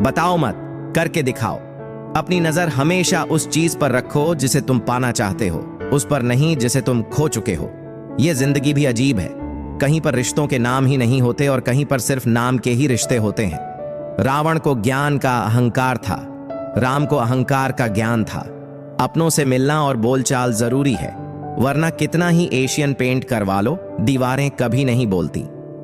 A: बताओ मत, करके दिखाओ। अपनी नजर हमेशा उस चीज पर रखो जिसे तुम पाना चाहते हो, उस पर नहीं जिसे तुम खो चुके हो। यह जिंदगी भी अजीब है। कहीं पर रिश्तों के नाम ही नहीं होते और कहीं पर सिर्फ नाम के ही रिश्ते होते हैं। रावण को ज्ञान का अहंकार था, राम को अहंकार का ज्ञान था। अपनों से मिलना और बोलचाल जरूरी है, वरना कितना ही एशियन पेंट करवा लो, दीवारें कभी नहीं बोलती।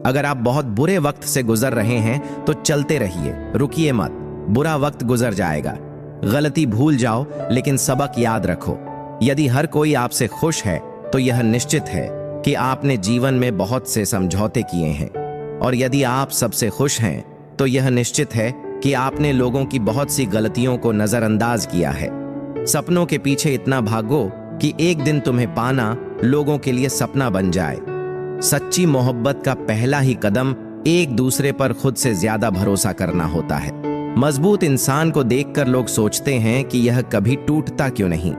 A: अगर आप बहुत बुरे वक्त से गुजर रहे हैं तो चलते रहिए, रुकिए मत। बुरा वक्त गुजर जाएगा। गलती भूल जाओ, लेकिन सबक याद रखो। यदि हर कोई आपसे खुश है तो यह निश्चित है कि आपने जीवन में बहुत से समझौते किए हैं, और यदि आप सबसे खुश हैं तो यह निश्चित है कि आपने लोगों की बहुत सी गलतियों को नजरअंदाज किया है। सपनों के पीछे इतना भागो कि एक दिन तुम्हें पाना लोगों के लिए सपना बन जाए। सच्ची मोहब्बत का पहला ही कदम एक दूसरे पर खुद से ज्यादा भरोसा करना होता है। मजबूत इंसान को देखकर लोग सोचते हैं कि यह कभी टूटता क्यों नहीं,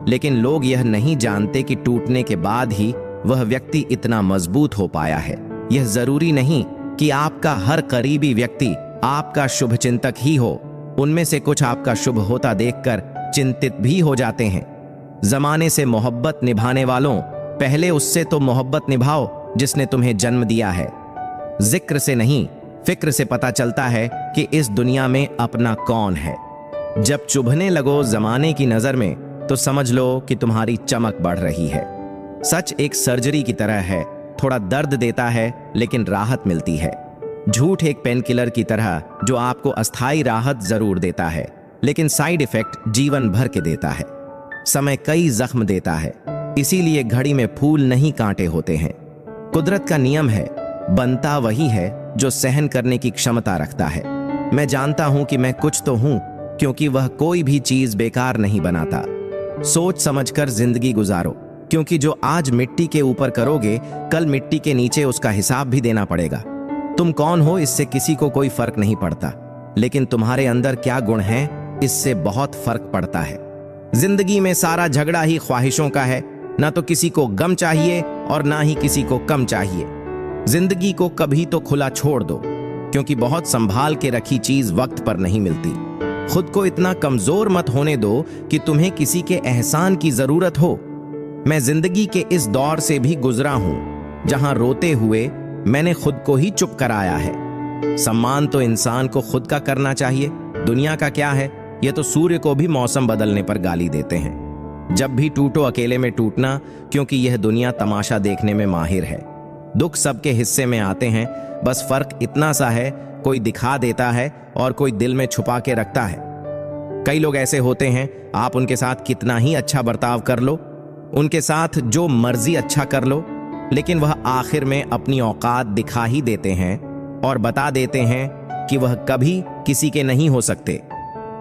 A: लेकिन लोग यह नहीं जानते कि टूटने के बाद ही वह व्यक्ति इतना मजबूत हो पाया है। यह जरूरी नहीं कि आपका हर करीबी व्यक्ति आपका शुभचिंतक ही हो। उनमें से कुछ आपका शुभ होता देखकर चिंतित भी हो जाते हैं। जमाने से मोहब्बत निभाने वालों, पहले उससे तो मोहब्बत निभाओ जिसने तुम्हें जन्म दिया है। जिक्र से नहीं, फिक्र से पता चलता है कि इस दुनिया में अपना कौन है। जब चुभने लगो जमाने की नजर में तो समझ लो कि तुम्हारी चमक बढ़ रही है। सच एक सर्जरी की तरह है, थोड़ा दर्द देता है लेकिन राहत मिलती है। झूठ एक पेन किलर की तरह जो आपको अस्थायी राहत जरूर देता है, लेकिन साइड इफेक्ट जीवन भर के देता है। समय कई जख्म देता है, इसीलिए घड़ी में फूल नहीं कांटे होते हैं। कुदरत का नियम है, बनता वही है जो सहन करने की क्षमता रखता है। मैं जानता हूं कि मैं कुछ तो हूं, क्योंकि वह कोई भी चीज बेकार नहीं बनाता। सोच समझकर जिंदगी गुजारो, क्योंकि जो आज मिट्टी के ऊपर करोगे कल मिट्टी के नीचे उसका हिसाब भी देना पड़ेगा। तुम कौन हो इससे किसी को कोई फर्क नहीं पड़ता, लेकिन तुम्हारे अंदर क्या गुण है इससे बहुत फर्क पड़ता है। जिंदगी में सारा झगड़ा ही ख्वाहिशों का है, ना तो किसी को गम चाहिए और ना ही किसी को कम चाहिए। जिंदगी को कभी तो खुला छोड़ दो, क्योंकि बहुत संभाल के रखी चीज वक्त पर नहीं मिलती। खुद को इतना कमजोर मत होने दो कि तुम्हें किसी के एहसान की जरूरत हो। मैं जिंदगी के इस दौर से भी गुजरा हूं जहां रोते हुए मैंने खुद को ही चुप कराया है। सम्मान तो इंसान को खुद का करना चाहिए, दुनिया का क्या है। यह तो सूर्य को भी मौसम बदलने पर गाली देते हैं। जब भी टूटो अकेले में टूटना, क्योंकि यह दुनिया तमाशा देखने में माहिर है। दुख सबके हिस्से में आते हैं, बस फर्क इतना सा है, कोई दिखा देता है और कोई दिल में छुपा के रखता है। कई लोग ऐसे होते हैं, आप उनके साथ कितना ही अच्छा बर्ताव कर लो, उनके साथ जो मर्जी अच्छा कर लो, लेकिन वह आखिर में अपनी औकात दिखा ही देते हैं और बता देते हैं कि वह कभी किसी के नहीं हो सकते।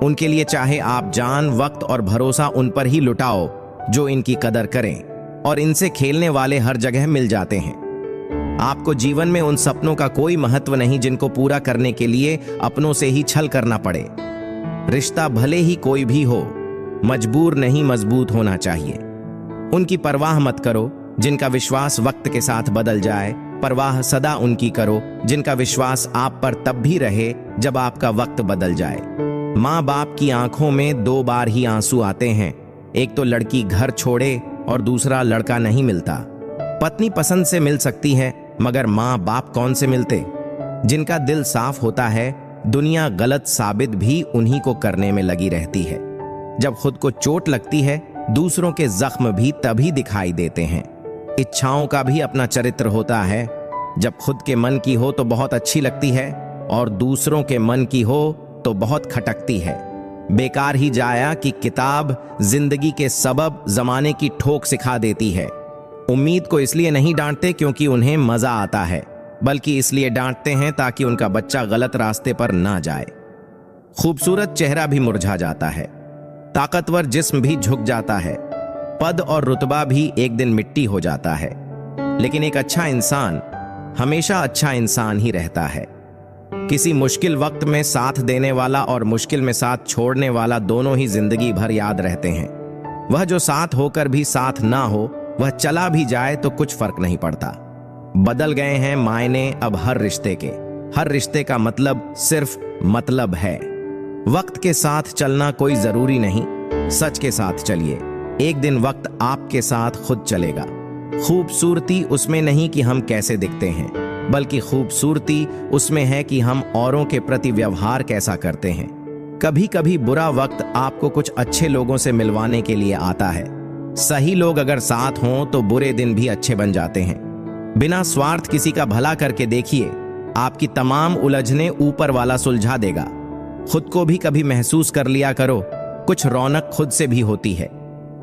A: उनके लिए चाहे आप जान, वक्त और भरोसा उन पर ही लुटाओ जो इनकी कदर करें, और इनसे खेलने वाले हर जगह मिल जाते हैं। आपको जीवन में उन सपनों का कोई महत्व नहीं जिनको पूरा करने के लिए अपनों से ही छल करना पड़े। रिश्ता भले ही कोई भी हो, मजबूर नहीं मजबूत होना चाहिए। उनकी परवाह मत करो जिनका विश्वास वक्त के साथ बदल जाए, परवाह सदा उनकी करो जिनका विश्वास आप पर तब भी रहे जब आपका वक्त बदल जाए। माँ बाप की आंखों में 2 बार ही आंसू आते हैं, एक तो लड़की घर छोड़े और दूसरा लड़का नहीं मिलता। पत्नी पसंद से मिल सकती है, मगर माँ बाप कौन से मिलते। जिनका दिल साफ होता है, दुनिया गलत साबित भी उन्हीं को करने में लगी रहती है। जब खुद को चोट लगती है, दूसरों के जख्म भी तभी दिखाई देते हैं। इच्छाओं का भी अपना चरित्र होता है। जब खुद के मन की हो तो बहुत अच्छी लगती है, और दूसरों के मन की हो तो बहुत खटकती है। बेकार ही जाया कि किताब जिंदगी के सबब जमाने की ठोक सिखा देती है। उम्मीद को इसलिए नहीं डांटते क्योंकि उन्हें मजा आता है, बल्कि इसलिए डांटते हैं ताकि उनका बच्चा गलत रास्ते पर ना जाए। खूबसूरत चेहरा भी मुरझा जाता है, ताकतवर जिस्म भी झुक जाता है, पद और रुतबा भी एक दिन मिट्टी हो जाता है, लेकिन एक अच्छा इंसान हमेशा अच्छा इंसान ही रहता है। किसी मुश्किल वक्त में साथ देने वाला और मुश्किल में साथ छोड़ने वाला दोनों ही जिंदगी भर याद रहते हैं। वह जो साथ होकर भी साथ ना हो, वह चला भी जाए तो कुछ फर्क नहीं पड़ता। बदल गए हैं मायने अब हर रिश्ते के। हर रिश्ते का मतलब सिर्फ मतलब है। वक्त के साथ चलना कोई जरूरी नहीं, सच के साथ चलिए। एक दिन वक्त आपके साथ खुद चलेगा। खूबसूरती उसमें नहीं कि हम कैसे दिखते हैं, बल्कि खूबसूरती उसमें है कि हम औरों के प्रति व्यवहार कैसा करते हैं। कभी कभी बुरा वक्त आपको कुछ अच्छे लोगों से मिलवाने के लिए आता है। सही लोग अगर साथ हों तो बुरे दिन भी अच्छे बन जाते हैं। बिना स्वार्थ किसी का भला करके देखिए, आपकी तमाम उलझने ऊपर वाला सुलझा देगा। खुद को भी कभी महसूस कर लिया करो, कुछ रौनक खुद से भी होती है।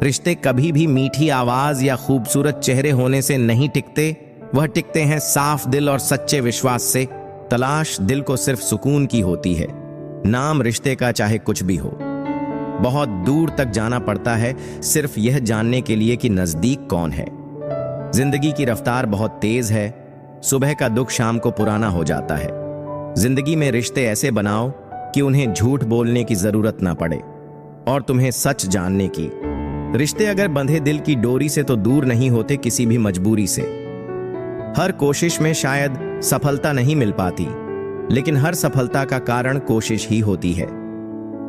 A: रिश्ते कभी भी मीठी आवाज या खूबसूरत चेहरे होने से नहीं टिकते, वह टिकते हैं साफ दिल और सच्चे विश्वास से। तलाश दिल को सिर्फ सुकून की होती है, नाम रिश्ते का चाहे कुछ भी हो। बहुत दूर तक जाना पड़ता है सिर्फ यह जानने के लिए कि नजदीक कौन है। जिंदगी की रफ्तार बहुत तेज है, सुबह का दुख शाम को पुराना हो जाता है। जिंदगी में रिश्ते ऐसे बनाओ कि उन्हें झूठ बोलने की जरूरत ना पड़े और तुम्हें सच जानने की। रिश्ते अगर बंधे दिल की डोरी से तो दूर नहीं होते किसी भी मजबूरी से। हर कोशिश में शायद सफलता नहीं मिल पाती, लेकिन हर सफलता का कारण कोशिश ही होती है।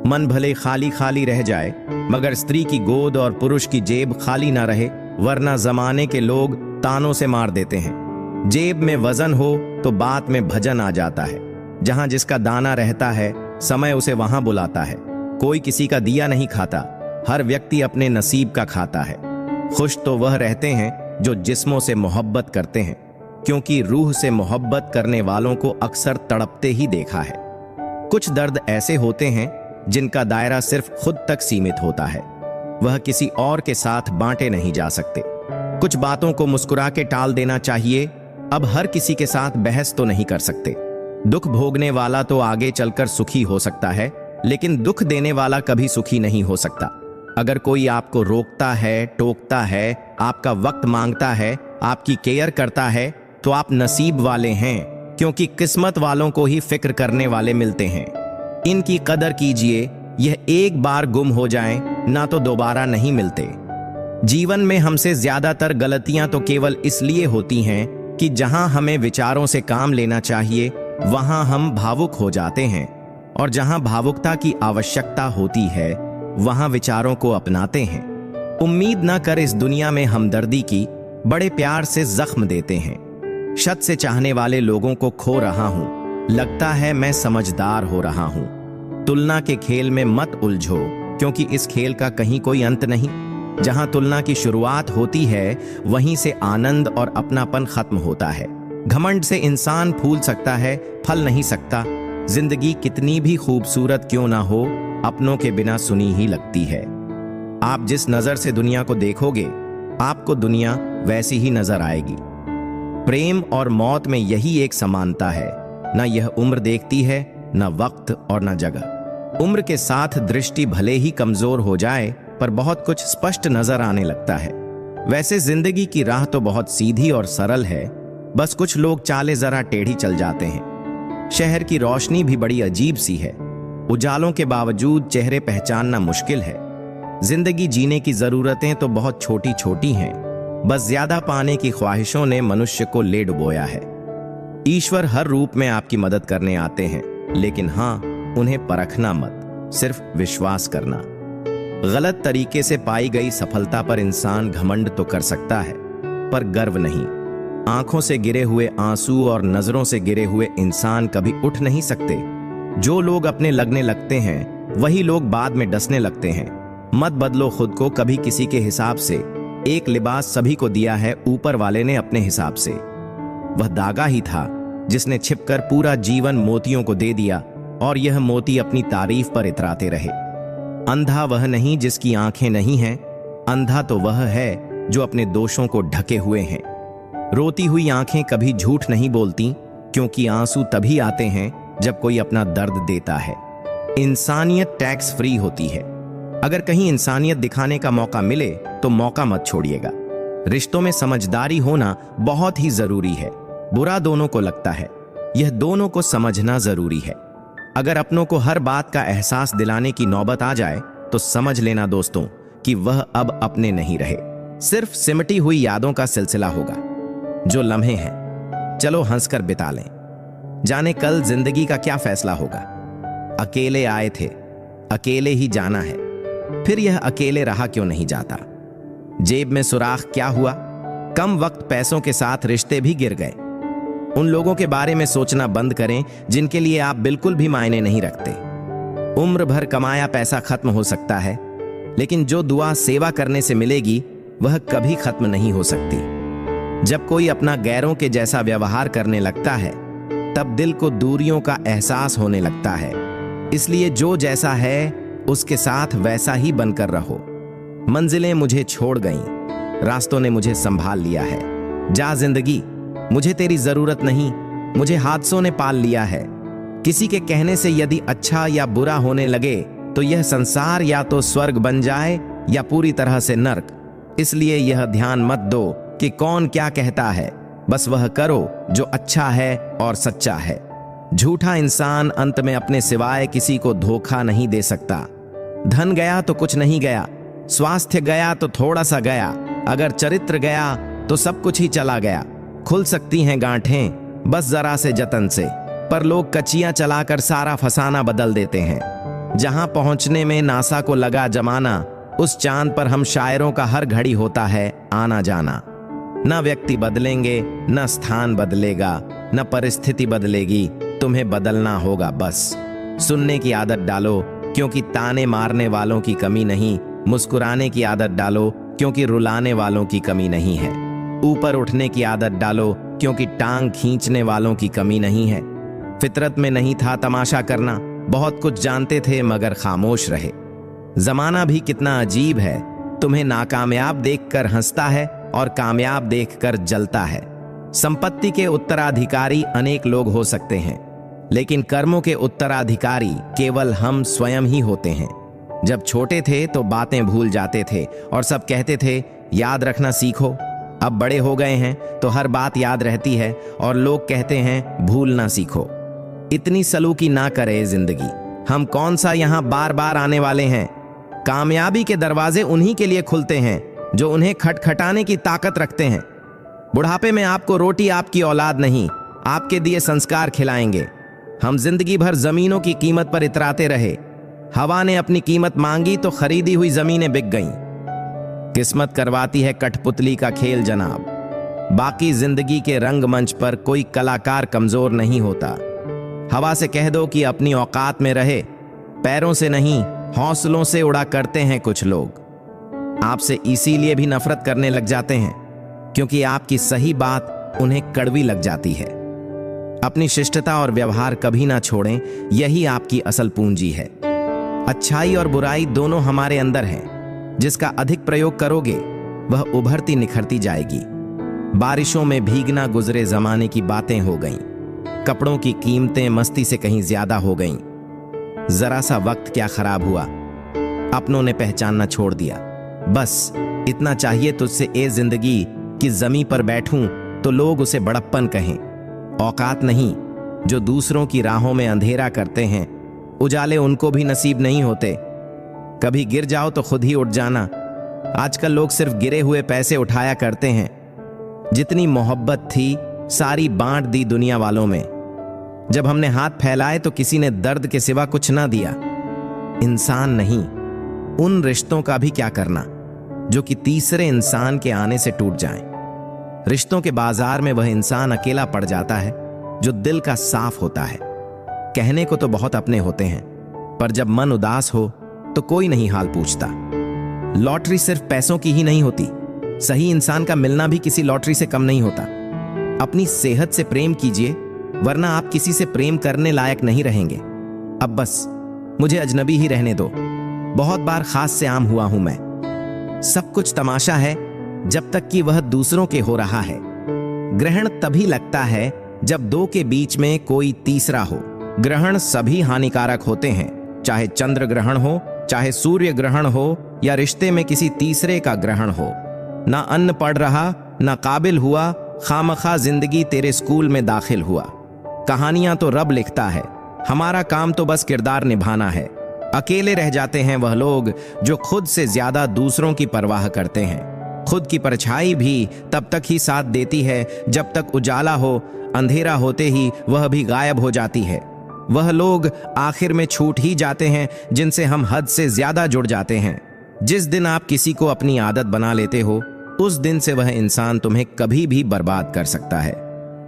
A: मन भले खाली खाली रह जाए, मगर स्त्री की गोद और पुरुष की जेब खाली ना रहे, वरना जमाने के लोग तानों से मार देते हैं। जेब में वजन हो तो बात में भजन आ जाता है। जहां जिसका दाना रहता है, समय उसे वहां बुलाता है। कोई किसी का दिया नहीं खाता, हर व्यक्ति अपने नसीब का खाता है। खुश तो वह रहते हैं जो जिस्मों से मोहब्बत करते हैं, क्योंकि रूह से मोहब्बत करने वालों को अक्सर तड़पते ही देखा है। कुछ दर्द ऐसे होते हैं जिनका दायरा सिर्फ खुद तक सीमित होता है, वह किसी और के साथ बांटे नहीं जा सकते। कुछ बातों को मुस्कुरा के टाल देना चाहिए। अब हर किसी के साथ बहस तो नहीं कर सकते। दुख भोगने वाला तो आगे चलकर सुखी हो सकता है, लेकिन दुख देने वाला कभी सुखी नहीं हो सकता। अगर कोई आपको रोकता है, टोकता है, आपका वक्त मांगता है, आपकी केयर करता है, तो आप नसीब वाले हैं, क्योंकि किस्मत वालों को ही फिक्र करने वाले मिलते हैं। इनकी कदर कीजिए, यह एक बार गुम हो जाएं, ना तो दोबारा नहीं मिलते। जीवन में हमसे ज्यादातर गलतियां तो केवल इसलिए होती हैं कि जहां हमें विचारों से काम लेना चाहिए, वहां हम भावुक हो जाते हैं, और जहां भावुकता की आवश्यकता होती है, वहां विचारों को अपनाते हैं। उम्मीद न कर इस दुनिया में हमदर्दी की, बड़े प्यार से जख्म देते हैं। शत से चाहने वाले लोगों को खो रहा हूं, लगता है मैं समझदार हो रहा हूं। तुलना के खेल में मत उलझो, क्योंकि इस खेल का कहीं कोई अंत नहीं। जहां तुलना की शुरुआत होती है, वहीं से आनंद और अपनापन खत्म होता है। घमंड से इंसान फूल सकता है, फल नहीं सकता। जिंदगी कितनी भी खूबसूरत क्यों ना हो, अपनों के बिना सुनी ही लगती है। आप जिस नजर से दुनिया को देखोगे, आपको दुनिया वैसी ही नजर आएगी। प्रेम और मौत में यही एक समानता है, न यह उम्र देखती है, न वक्त और न जगह। उम्र के साथ दृष्टि भले ही कमजोर हो जाए, पर बहुत कुछ स्पष्ट नजर आने लगता है। वैसे जिंदगी की राह तो बहुत सीधी और सरल है, बस कुछ लोग चाले जरा टेढ़ी चल जाते हैं। शहर की रोशनी भी बड़ी अजीब सी है, उजालों के बावजूद चेहरे पहचानना मुश्किल है। जिंदगी जीने की जरूरतें तो बहुत छोटी छोटी हैं, बस ज्यादा पाने की ख्वाहिशों ने मनुष्य को ले डुबोया है। ईश्वर हर रूप में आपकी मदद करने आते हैं, लेकिन हाँ, उन्हें परखना मत, सिर्फ विश्वास करना। गलत तरीके से पाई गई सफलता पर इंसान घमंड तो कर सकता है, पर गर्व नहीं। आंखों से गिरे हुए आंसू और नजरों से गिरे हुए इंसान कभी उठ नहीं सकते। जो लोग अपने लगने लगते हैं, वही लोग बाद में डसने लगते हैं। मत बदलो खुद को कभी किसी के हिसाब से। एक लिबास सभी को दिया है ऊपर वाले ने अपने हिसाब से। वह दागा ही था जिसने छिपकर पूरा जीवन मोतियों को दे दिया, और यह मोती अपनी तारीफ पर इतराते रहे। अंधा वह नहीं जिसकी आंखें नहीं हैं, अंधा तो वह है जो अपने दोषों को ढके हुए हैं। रोती हुई आंखें कभी झूठ नहीं बोलती, क्योंकि आंसू तभी आते हैं जब कोई अपना दर्द देता है। इंसानियत टैक्स फ्री होती है। अगर कहीं इंसानियत दिखाने का मौका मिले तो मौका मत छोड़िएगा। रिश्तों में समझदारी होना बहुत ही जरूरी है। बुरा दोनों को लगता है, यह दोनों को समझना जरूरी है। अगर अपनों को हर बात का एहसास दिलाने की नौबत आ जाए तो समझ लेना दोस्तों कि वह अब अपने नहीं रहे, सिर्फ सिमटी हुई यादों का सिलसिला होगा। जो लम्हे हैं चलो हंसकर बिता लें, जाने कल जिंदगी का क्या फैसला होगा। अकेले आए थे, अकेले ही जाना है, फिर यह अकेले रहा क्यों नहीं जाता। जेब में सुराख क्या हुआ, कम वक्त पैसों के साथ रिश्ते भी गिर गए। उन लोगों के बारे में सोचना बंद करें जिनके लिए आप बिल्कुल भी मायने नहीं रखते। उम्र भर कमाया पैसा खत्म हो सकता है, लेकिन जो दुआ सेवा करने से मिलेगी वह कभी खत्म नहीं हो सकती। जब कोई अपना गैरों के जैसा व्यवहार करने लगता है तब दिल को दूरियों का एहसास होने लगता है। इसलिए जो जैसा है उसके साथ वैसा ही बनकर रहो। मंजिलें मुझे छोड़ गईं, रास्तों ने मुझे संभाल लिया है। जा जिंदगी, मुझे तेरी जरूरत नहीं, मुझे हादसों ने पाल लिया है। किसी के कहने से यदि अच्छा या बुरा होने लगे तो यह संसार या तो स्वर्ग बन जाए या पूरी तरह से नर्क। इसलिए यह ध्यान मत दो कि कौन क्या कहता है, बस वह करो जो अच्छा है और सच्चा है। झूठा इंसान अंत में अपने सिवाय किसी को धोखा नहीं दे सकता। धन गया तो कुछ नहीं गया, स्वास्थ्य गया तो थोड़ा सा गया, अगर चरित्र गया तो सब कुछ ही चला गया। खुल सकती हैं गांठें बस जरा से जतन से, पर लोग कचियां चलाकर सारा फसाना बदल देते हैं। जहां पहुंचने में नासा को लगा जमाना, उस चांद पर हम शायरों का हर घड़ी होता है आना जाना। न व्यक्ति बदलेंगे, न स्थान बदलेगा, न परिस्थिति बदलेगी, तुम्हें बदलना होगा बस। सुनने की आदत डालो क्योंकि ताने मारने वालों की कमी नहीं, मुस्कुराने की आदत डालो क्योंकि रुलाने वालों की कमी नहीं है। ऊपर उठने की आदत डालो क्योंकि टांग खींचने वालों की कमी नहीं है। फितरत में नहीं था तमाशा करना, बहुत कुछ जानते थे मगर खामोश रहे। जमाना भी कितना अजीब है, तुम्हें नाकामयाब देखकर हंसता है और कामयाब देखकर जलता है। संपत्ति के उत्तराधिकारी अनेक लोग हो सकते हैं, लेकिन कर्मों के उत्तराधिकारी केवल हम स्वयं ही होते हैं। जब छोटे थे तो बातें भूल जाते थे और सब कहते थे याद रखना सीखो। अब बड़े हो गए हैं तो हर बात याद रहती है और लोग कहते हैं भूलना सीखो। इतनी सलूकी ना करे जिंदगी, हम कौन सा यहाँ बार बार आने वाले हैं। कामयाबी के दरवाजे उन्हीं के लिए खुलते हैं जो उन्हें खटखटाने की ताकत रखते हैं। बुढ़ापे में आपको रोटी आपकी औलाद नहीं, आपके दिए संस्कार खिलाएंगे। हम जिंदगी भर जमीनों की कीमत पर इतराते रहे, हवा ने अपनी कीमत मांगी तो खरीदी हुई जमीनें बिक गईं। किस्मत करवाती है कठपुतली का खेल जनाब, बाकी जिंदगी के रंगमंच पर कोई कलाकार कमजोर नहीं होता। हवा से कह दो कि अपनी औकात में रहे, पैरों से नहीं हौसलों से उड़ा करते हैं कुछ लोग। आपसे इसीलिए भी नफरत करने लग जाते हैं क्योंकि आपकी सही बात उन्हें कड़वी लग जाती है। अपनी शिष्टता और व्यवहार कभी ना छोड़ें, यही आपकी असल पूंजी है। अच्छाई और बुराई दोनों हमारे अंदर हैं, जिसका अधिक प्रयोग करोगे वह उभरती निखरती जाएगी। बारिशों में भीगना गुजरे जमाने की बातें हो गईं, कपड़ों की कीमतें मस्ती से कहीं ज्यादा हो गईं। जरा सा वक्त क्या खराब हुआ, अपनों ने पहचानना छोड़ दिया। बस इतना चाहिए तुझसे ए जिंदगी कि जमीन पर बैठूं तो लोग उसे बड़प्पन कहें। औकात नहीं, जो दूसरों की राहों में अंधेरा करते हैं, उजाले उनको भी नसीब नहीं होते। कभी गिर जाओ तो खुद ही उठ जाना। आजकल लोग सिर्फ गिरे हुए पैसे उठाया करते हैं। जितनी मोहब्बत थी सारी बांट दी दुनिया वालों में। जब हमने हाथ फैलाए तो किसी ने दर्द के सिवा कुछ ना दिया। इंसान नहीं, उन रिश्तों का भी क्या करना जो कि तीसरे इंसान के आने से टूट जाएं। रिश्तों के बाजार में वह इंसान अकेला पड़ जाता है जो दिल का साफ होता है। कहने को तो बहुत अपने होते हैं, पर जब मन उदास हो तो कोई नहीं हाल पूछता। लॉटरी सिर्फ पैसों की ही नहीं होती, सही इंसान का मिलना भी किसी लॉटरी से कम नहीं होता। अपनी सेहत से प्रेम कीजिए, वरना आप किसी से प्रेम करने लायक नहीं रहेंगे। अब बस मुझे अजनबी ही रहने दो, बहुत बार खास से आम हुआ हूं मैं। सब कुछ तमाशा है जब तक कि वह दूसरों के हो रहा है। ग्रहण तभी लगता है जब दो के बीच में कोई तीसरा हो। ग्रहण सभी हानिकारक होते हैं, चाहे चंद्र ग्रहण हो, चाहे सूर्य ग्रहण हो, या रिश्ते में किसी तीसरे का ग्रहण हो। ना अन्न पड़ रहा, ना काबिल हुआ, खामखा जिंदगी तेरे स्कूल में दाखिल हुआ। कहानियां तो रब लिखता है, हमारा काम तो बस किरदार निभाना है। अकेले रह जाते हैं वह लोग जो खुद से ज्यादा दूसरों की परवाह करते हैं। खुद की परछाई भी तब तक ही साथ देती है जब तक उजाला हो, अंधेरा होते ही वह भी गायब हो जाती है। वह लोग आखिर में छूट ही जाते हैं जिनसे हम हद से ज्यादा जुड़ जाते हैं। जिस दिन आप किसी को अपनी आदत बना लेते हो, उस दिन से वह इंसान तुम्हें कभी भी बर्बाद कर सकता है।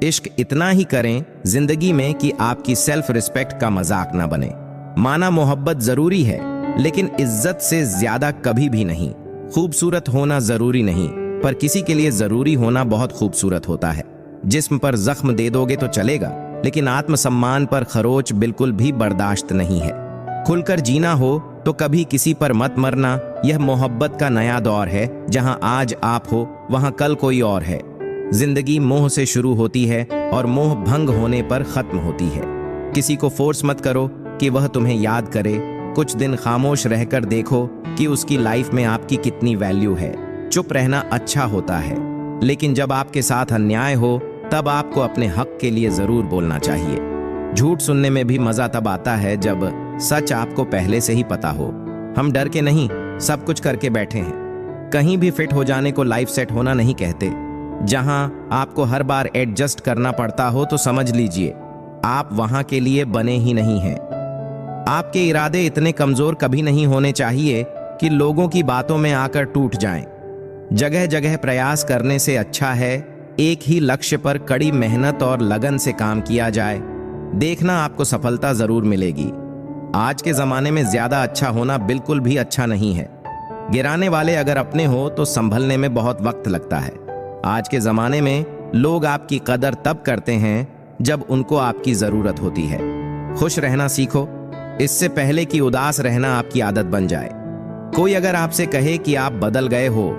A: इश्क इतना ही करें जिंदगी में कि आपकी सेल्फ रिस्पेक्ट का मजाक ना बने। माना मोहब्बत जरूरी है, लेकिन इज्जत से ज्यादा कभी भी नहीं। खूबसूरत होना जरूरी नहीं, पर किसी के लिए जरूरी होना बहुत खूबसूरत होता है। जिस्म पर जख्म दे दोगे तो चलेगा, लेकिन आत्मसम्मान पर खरोच बिल्कुल भी बर्दाश्त नहीं है। खुलकर जीना हो तो कभी किसी पर मत मरना। यह मोहब्बत का नया दौर है, जहां आज आप हो वहां कल कोई और है। जिंदगी मोह से शुरू होती है और मोह भंग होने पर खत्म होती है। किसी को फोर्स मत करो कि वह तुम्हें याद करे। कुछ दिन खामोश रहकर देखो कि उसकी लाइफ में आपकी कितनी वैल्यू है। चुप रहना अच्छा होता है, लेकिन जब आपके साथ अन्याय हो तब आपको अपने हक के लिए जरूर बोलना चाहिए। झूठ सुनने में भी मजा तब आता है जब सच आपको पहले से ही पता हो। हम डर के नहीं, सब कुछ करके बैठे हैं। कहीं भी फिट हो जाने को लाइफ सेट होना नहीं कहते। जहां आपको हर बार एडजस्ट करना पड़ता हो तो समझ लीजिए आप वहां के लिए बने ही नहीं हैं। आपके इरादे इतने कमजोर कभी नहीं होने चाहिए कि लोगों की बातों में आकर टूट जाएं। जगह जगह प्रयास करने से अच्छा है एक ही लक्ष्य पर कड़ी मेहनत और लगन से काम किया जाए। देखना आपको सफलता जरूर मिलेगी। आज के जमाने में ज्यादा अच्छा होना बिल्कुल भी अच्छा नहीं है। गिराने वाले अगर अपने हो तो संभलने में बहुत वक्त लगता है। आज के जमाने में लोग आपकी कदर तब करते हैं जब उनको आपकी जरूरत होती है। खुश रहना सीखो, इससे पहले कि उदास रहना आपकी आदत बन जाए। कोई अगर आपसे कहे कि आप बदल गए हो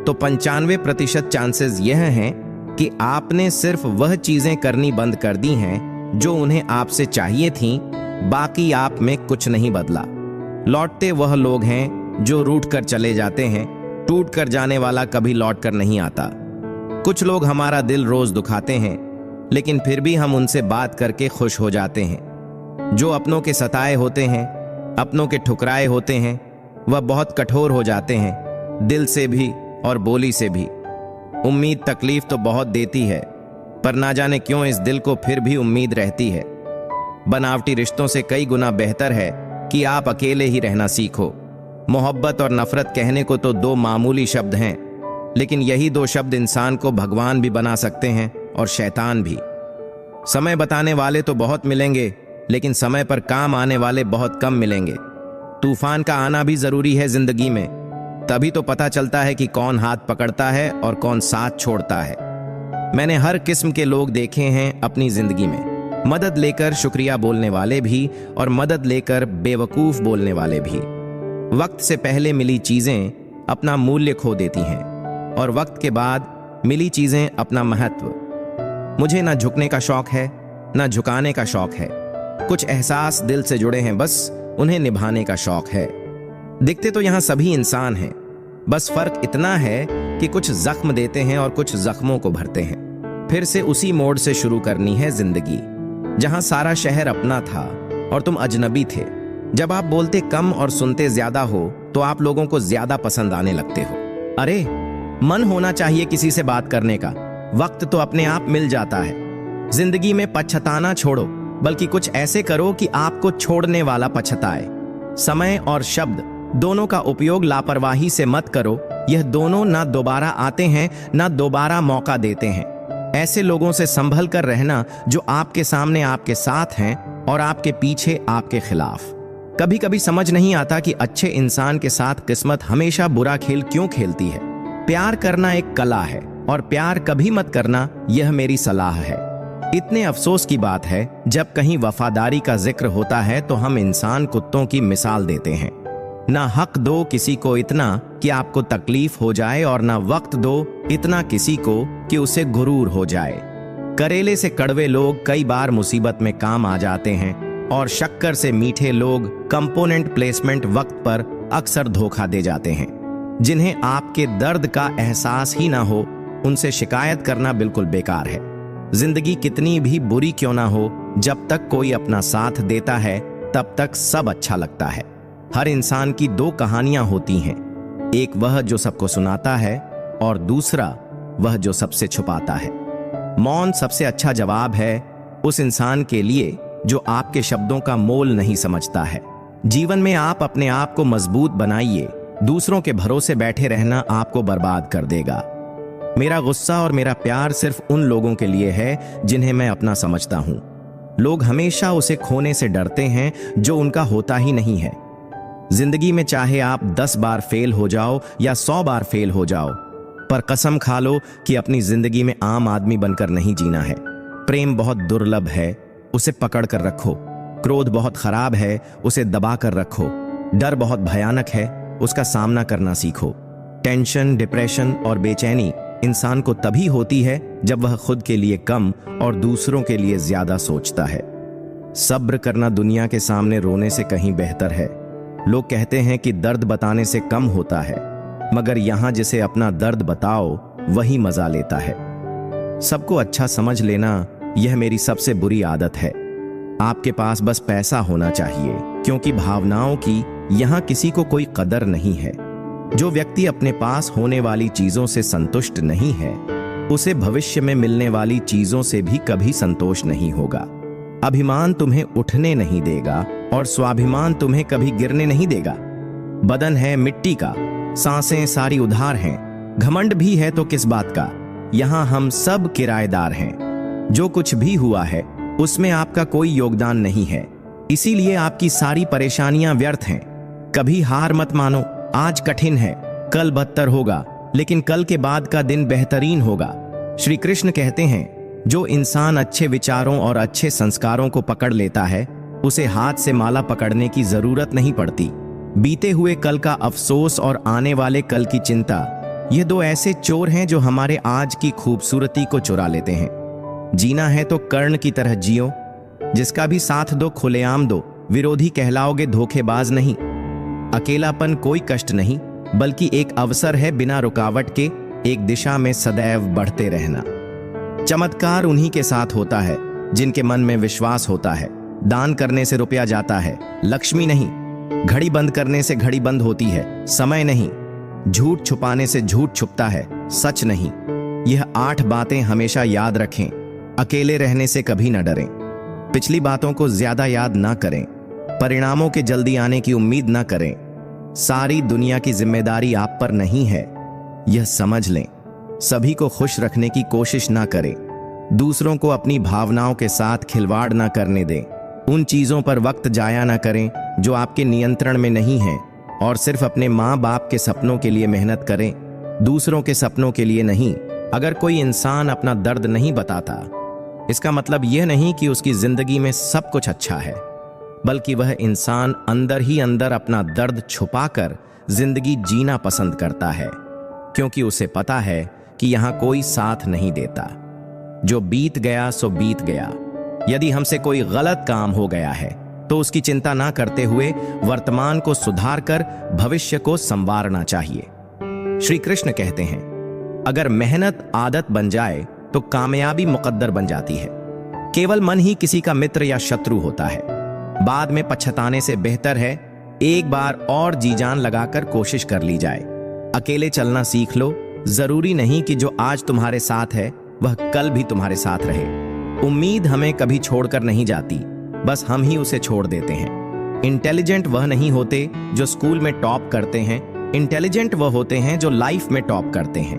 A: तो 95% चांसेस यह हैं कि आपने सिर्फ वह चीजें करनी बंद कर दी हैं जो उन्हें आपसे चाहिए थीं। बाकी आप में कुछ नहीं बदला। लौटते वह लोग हैं जो रूठ कर चले जाते हैं। टूट कर जाने वाला कभी लौट कर नहीं आता। कुछ लोग हमारा दिल रोज दुखाते हैं, लेकिन फिर भी हम उनसे बात करके खुश हो जाते हैं। जो अपनों के सताए होते हैं, अपनों के ठुकराए होते हैं, वह बहुत कठोर हो जाते हैं, दिल से भी और बोली से भी। उम्मीद तकलीफ तो बहुत देती है, पर ना जाने क्यों इस दिल को फिर भी उम्मीद रहती है। बनावटी रिश्तों से कई गुना बेहतर है कि आप अकेले ही रहना सीखो। मोहब्बत और नफरत कहने को तो दो मामूली शब्द हैं, लेकिन यही दो शब्द इंसान को भगवान भी बना सकते हैं और शैतान भी। समय बताने वाले तो बहुत मिलेंगे, लेकिन समय पर काम आने वाले बहुत कम मिलेंगे। तूफान का आना भी जरूरी है जिंदगी में, तभी तो पता चलता है कि कौन हाथ पकड़ता है और कौन साथ छोड़ता है। मैंने हर किस्म के लोग देखे हैं अपनी जिंदगी में, मदद लेकर शुक्रिया बोलने वाले भी और मदद लेकर बेवकूफ बोलने वाले भी। वक्त से पहले मिली चीजें अपना मूल्य खो देती हैं और वक्त के बाद मिली चीजें अपना महत्व। मुझे ना झुकने का शौक है, ना झुकाने का शौक है। कुछ एहसास दिल से जुड़े हैं, बस उन्हें निभाने का शौक है। दिखते तो यहां सभी इंसान हैं, बस फर्क इतना है कि कुछ जख्म देते हैं और कुछ जख्मों को भरते हैं। फिर से उसी मोड़ से शुरू करनी है जिंदगी, जहां सारा शहर अपना था और तुम अजनबी थे। जब आप बोलते कम और सुनते ज्यादा हो तो आप लोगों को ज्यादा पसंद आने लगते हो। अरे, मन होना चाहिए किसी से बात करने का, वक्त तो अपने आप मिल जाता है। जिंदगी में पछताना छोड़ो, बल्कि कुछ ऐसे करो कि आपको छोड़ने वाला पछताए। समय और शब्द दोनों का उपयोग लापरवाही से मत करो। यह दोनों ना दोबारा आते हैं ना दोबारा मौका देते हैं। ऐसे लोगों से संभल कर रहना जो आपके सामने आपके साथ हैं और आपके पीछे आपके खिलाफ। कभी कभी समझ नहीं आता कि अच्छे इंसान के साथ किस्मत हमेशा बुरा खेल क्यों खेलती है। प्यार करना एक कला है और प्यार कभी मत करना, यह मेरी सलाह है। इतने अफसोस की बात है जब कहीं वफादारी का जिक्र होता है तो हम इंसान कुत्तों की मिसाल देते हैं। ना हक दो किसी को इतना कि आपको तकलीफ हो जाए और ना वक्त दो इतना किसी को कि उसे गुरूर हो जाए। करेले से कड़वे लोग कई बार मुसीबत में काम आ जाते हैं और शक्कर से मीठे लोग कंपोनेंट प्लेसमेंट वक्त पर अक्सर धोखा दे जाते हैं। जिन्हें आपके दर्द का एहसास ही ना हो, उनसे शिकायत करना बिल्कुल बेकार है। जिंदगी कितनी भी बुरी क्यों ना हो, जब तक कोई अपना साथ देता है तब तक सब अच्छा लगता है। हर इंसान की दो कहानियां होती हैं, एक वह जो सबको सुनाता है और दूसरा वह जो सबसे छुपाता है। मौन सबसे अच्छा जवाब है उस इंसान के लिए जो आपके शब्दों का मोल नहीं समझता है। जीवन में आप अपने आप को मजबूत बनाइए, दूसरों के भरोसे बैठे रहना आपको बर्बाद कर देगा। मेरा गुस्सा और मेरा प्यार सिर्फ उन लोगों के लिए है जिन्हें मैं अपना समझता हूं। लोग हमेशा उसे खोने से डरते हैं जो उनका होता ही नहीं है। जिंदगी में चाहे आप 10 बार फेल हो जाओ या 100 बार फेल हो जाओ, पर कसम खा लो कि अपनी जिंदगी में आम आदमी बनकर नहीं जीना है। प्रेम बहुत दुर्लभ है, उसे पकड़ कर रखो। क्रोध बहुत खराब है, उसे दबा कर रखो। डर बहुत भयानक है, उसका सामना करना सीखो। टेंशन, डिप्रेशन और बेचैनी इंसान को तभी होती है जब वह खुद के लिए कम और दूसरों के लिए ज्यादा सोचता है। सब्र करना दुनिया के सामने रोने से कहीं बेहतर है। लोग कहते हैं कि दर्द बताने से कम होता है, मगर यहां जिसे अपना दर्द बताओ वही मजा लेता है। सबको अच्छा समझ लेना यह मेरी सबसे बुरी आदत है। आपके पास बस पैसा होना चाहिए, क्योंकि भावनाओं की यहां किसी को कोई कदर नहीं है। जो व्यक्ति अपने पास होने वाली चीजों से संतुष्ट नहीं है, उसे भविष्य में मिलने वाली चीजों से भी कभी संतोष नहीं होगा। अभिमान तुम्हें उठने नहीं देगा और स्वाभिमान तुम्हें कभी गिरने नहीं देगा। बदन है मिट्टी का, सांसें सारी उधार हैं। घमंड भी है तो किस बात का, यहां हम सब किराएदार हैं। जो कुछ भी हुआ है उसमें आपका कोई योगदान नहीं है, इसीलिए आपकी सारी परेशानियां व्यर्थ हैं। कभी हार मत मानो। आज कठिन है, कल बदतर होगा, लेकिन कल के बाद का दिन बेहतरीन होगा। श्री कृष्ण कहते हैं, जो इंसान अच्छे विचारों और अच्छे संस्कारों को पकड़ लेता है, उसे हाथ से माला पकड़ने की जरूरत नहीं पड़ती। बीते हुए कल का अफसोस और आने वाले कल की चिंता, ये दो ऐसे चोर हैं जो हमारे आज की खूबसूरती को चुरा लेते हैं। जीना है तो कर्ण की तरह जियो, जिसका भी साथ दो खुलेआम दो, विरोधी कहलाओगे धोखेबाज नहीं। अकेलापन कोई कष्ट नहीं, बल्कि एक अवसर है बिना रुकावट के एक दिशा में सदैव बढ़ते रहना। चमत्कार उन्हीं के साथ होता है जिनके मन में विश्वास होता है। दान करने से रुपया जाता है, लक्ष्मी नहीं। घड़ी बंद करने से घड़ी बंद होती है, समय नहीं। झूठ छुपाने से झूठ छुपता है, सच नहीं। यह 8 बातें हमेशा याद रखें। अकेले रहने से कभी न डरें। पिछली बातों को ज्यादा याद ना करें। परिणामों के जल्दी आने की उम्मीद ना करें। सारी दुनिया की जिम्मेदारी आप पर नहीं है, यह समझ लें। सभी को खुश रखने की कोशिश ना करें। दूसरों को अपनी भावनाओं के साथ खिलवाड़ ना करने दें। उन चीजों पर वक्त जाया ना करें जो आपके नियंत्रण में नहीं है, और सिर्फ अपने माँ बाप के सपनों के लिए मेहनत करें, दूसरों के सपनों के लिए नहीं। अगर कोई इंसान अपना दर्द नहीं बताता, इसका मतलब यह नहीं कि उसकी जिंदगी में सब कुछ अच्छा है, बल्कि वह इंसान अंदर ही अंदर अपना दर्द छुपाकर जिंदगी जीना पसंद करता है, क्योंकि उसे पता है कि यहां कोई साथ नहीं देता। जो बीत गया सो बीत गया। यदि हमसे कोई गलत काम हो गया है तो उसकी चिंता ना करते हुए वर्तमान को सुधार कर भविष्य को संवारना चाहिए। श्री कृष्ण कहते हैं, अगर मेहनत आदत बन जाए तो कामयाबी मुकद्दर बन जाती है। केवल मन ही किसी का मित्र या शत्रु होता है। बाद में पछताने से बेहतर है एक बार और जी जान लगाकर कोशिश कर ली जाए। अकेले चलना सीख लो। जरूरी नहीं कि जो आज तुम्हारे साथ है वह कल भी तुम्हारे साथ रहे। उम्मीद हमें कभी छोड़कर नहीं जाती, बस हम ही उसे छोड़ देते हैं। इंटेलिजेंट वह नहीं होते जो स्कूल में टॉप करते हैं, इंटेलिजेंट वह होते हैं जो लाइफ में टॉप करते हैं।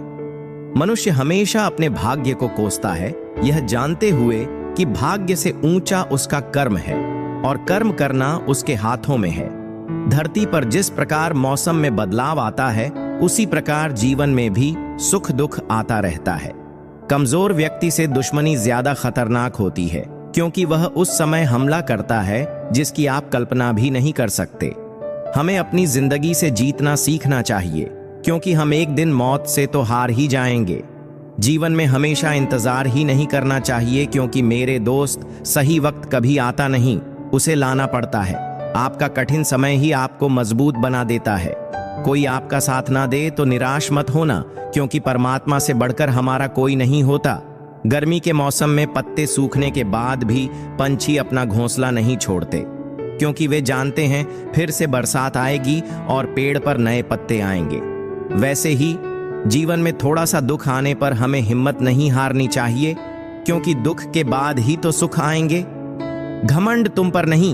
A: मनुष्य हमेशा अपने भाग्य को कोसता है, यह जानते हुए कि भाग्य से ऊंचा उसका कर्म है और कर्म करना उसके हाथों में है। धरती पर जिस प्रकार मौसम में बदलाव आता है, उसी प्रकार जीवन में भी सुख दुख आता रहता है। कमजोर व्यक्ति से दुश्मनी ज्यादा खतरनाक होती है, क्योंकि वह उस समय हमला करता है जिसकी आप कल्पना भी नहीं कर सकते। हमें अपनी जिंदगी से जीतना सीखना चाहिए, क्योंकि हम एक दिन मौत से तो हार ही जाएंगे। जीवन में हमेशा इंतजार ही नहीं करना चाहिए, क्योंकि मेरे दोस्त सही वक्त कभी आता नहीं, उसे लाना पड़ता है। आपका कठिन समय ही आपको मजबूत बना देता है। कोई आपका साथ ना दे तो निराश मत होना, क्योंकि परमात्मा से बढ़कर हमारा कोई नहीं होता। गर्मी के मौसम में पत्ते सूखने के बाद भी पंछी अपना घोंसला नहीं छोड़ते। क्योंकि वे जानते हैं फिर से बरसात आएगी और पेड़ पर नए पत्ते आएंगे। वैसे ही जीवन में थोड़ा सा दुख आने पर हमें हिम्मत नहीं हारनी चाहिए, क्योंकि दुख के बाद ही तो सुख आएंगे। घमंड तुम पर नहीं,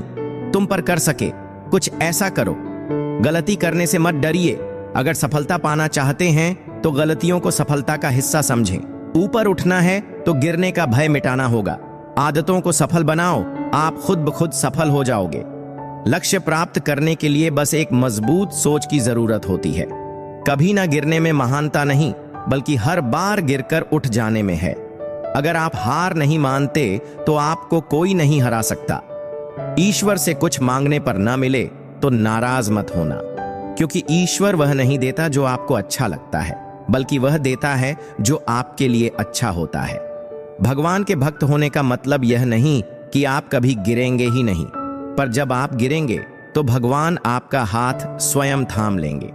A: तुम पर कर सके कुछ ऐसा करो। गलती करने से मत डरिए। अगर सफलता पाना चाहते हैं तो गलतियों को सफलता का हिस्सा समझें। ऊपर उठना है तो गिरने का भय मिटाना होगा। आदतों को सफल बनाओ, आप खुद ब खुद सफल हो जाओगे। लक्ष्य प्राप्त करने के लिए बस एक मजबूत सोच की जरूरत होती है। कभी ना गिरने में महानता नहीं, बल्कि हर बार गिरकर उठ जाने में है। अगर आप हार नहीं मानते तो आपको कोई नहीं हरा सकता। ईश्वर से कुछ मांगने पर ना मिले तो नाराज मत होना, क्योंकि ईश्वर वह नहीं देता जो आपको अच्छा लगता है, बल्कि वह देता है जो आपके लिए अच्छा होता है। भगवान के भक्त होने का मतलब यह नहीं कि आप कभी गिरेंगे ही नहीं, पर जब आप गिरेंगे तो भगवान आपका हाथ स्वयं थाम लेंगे।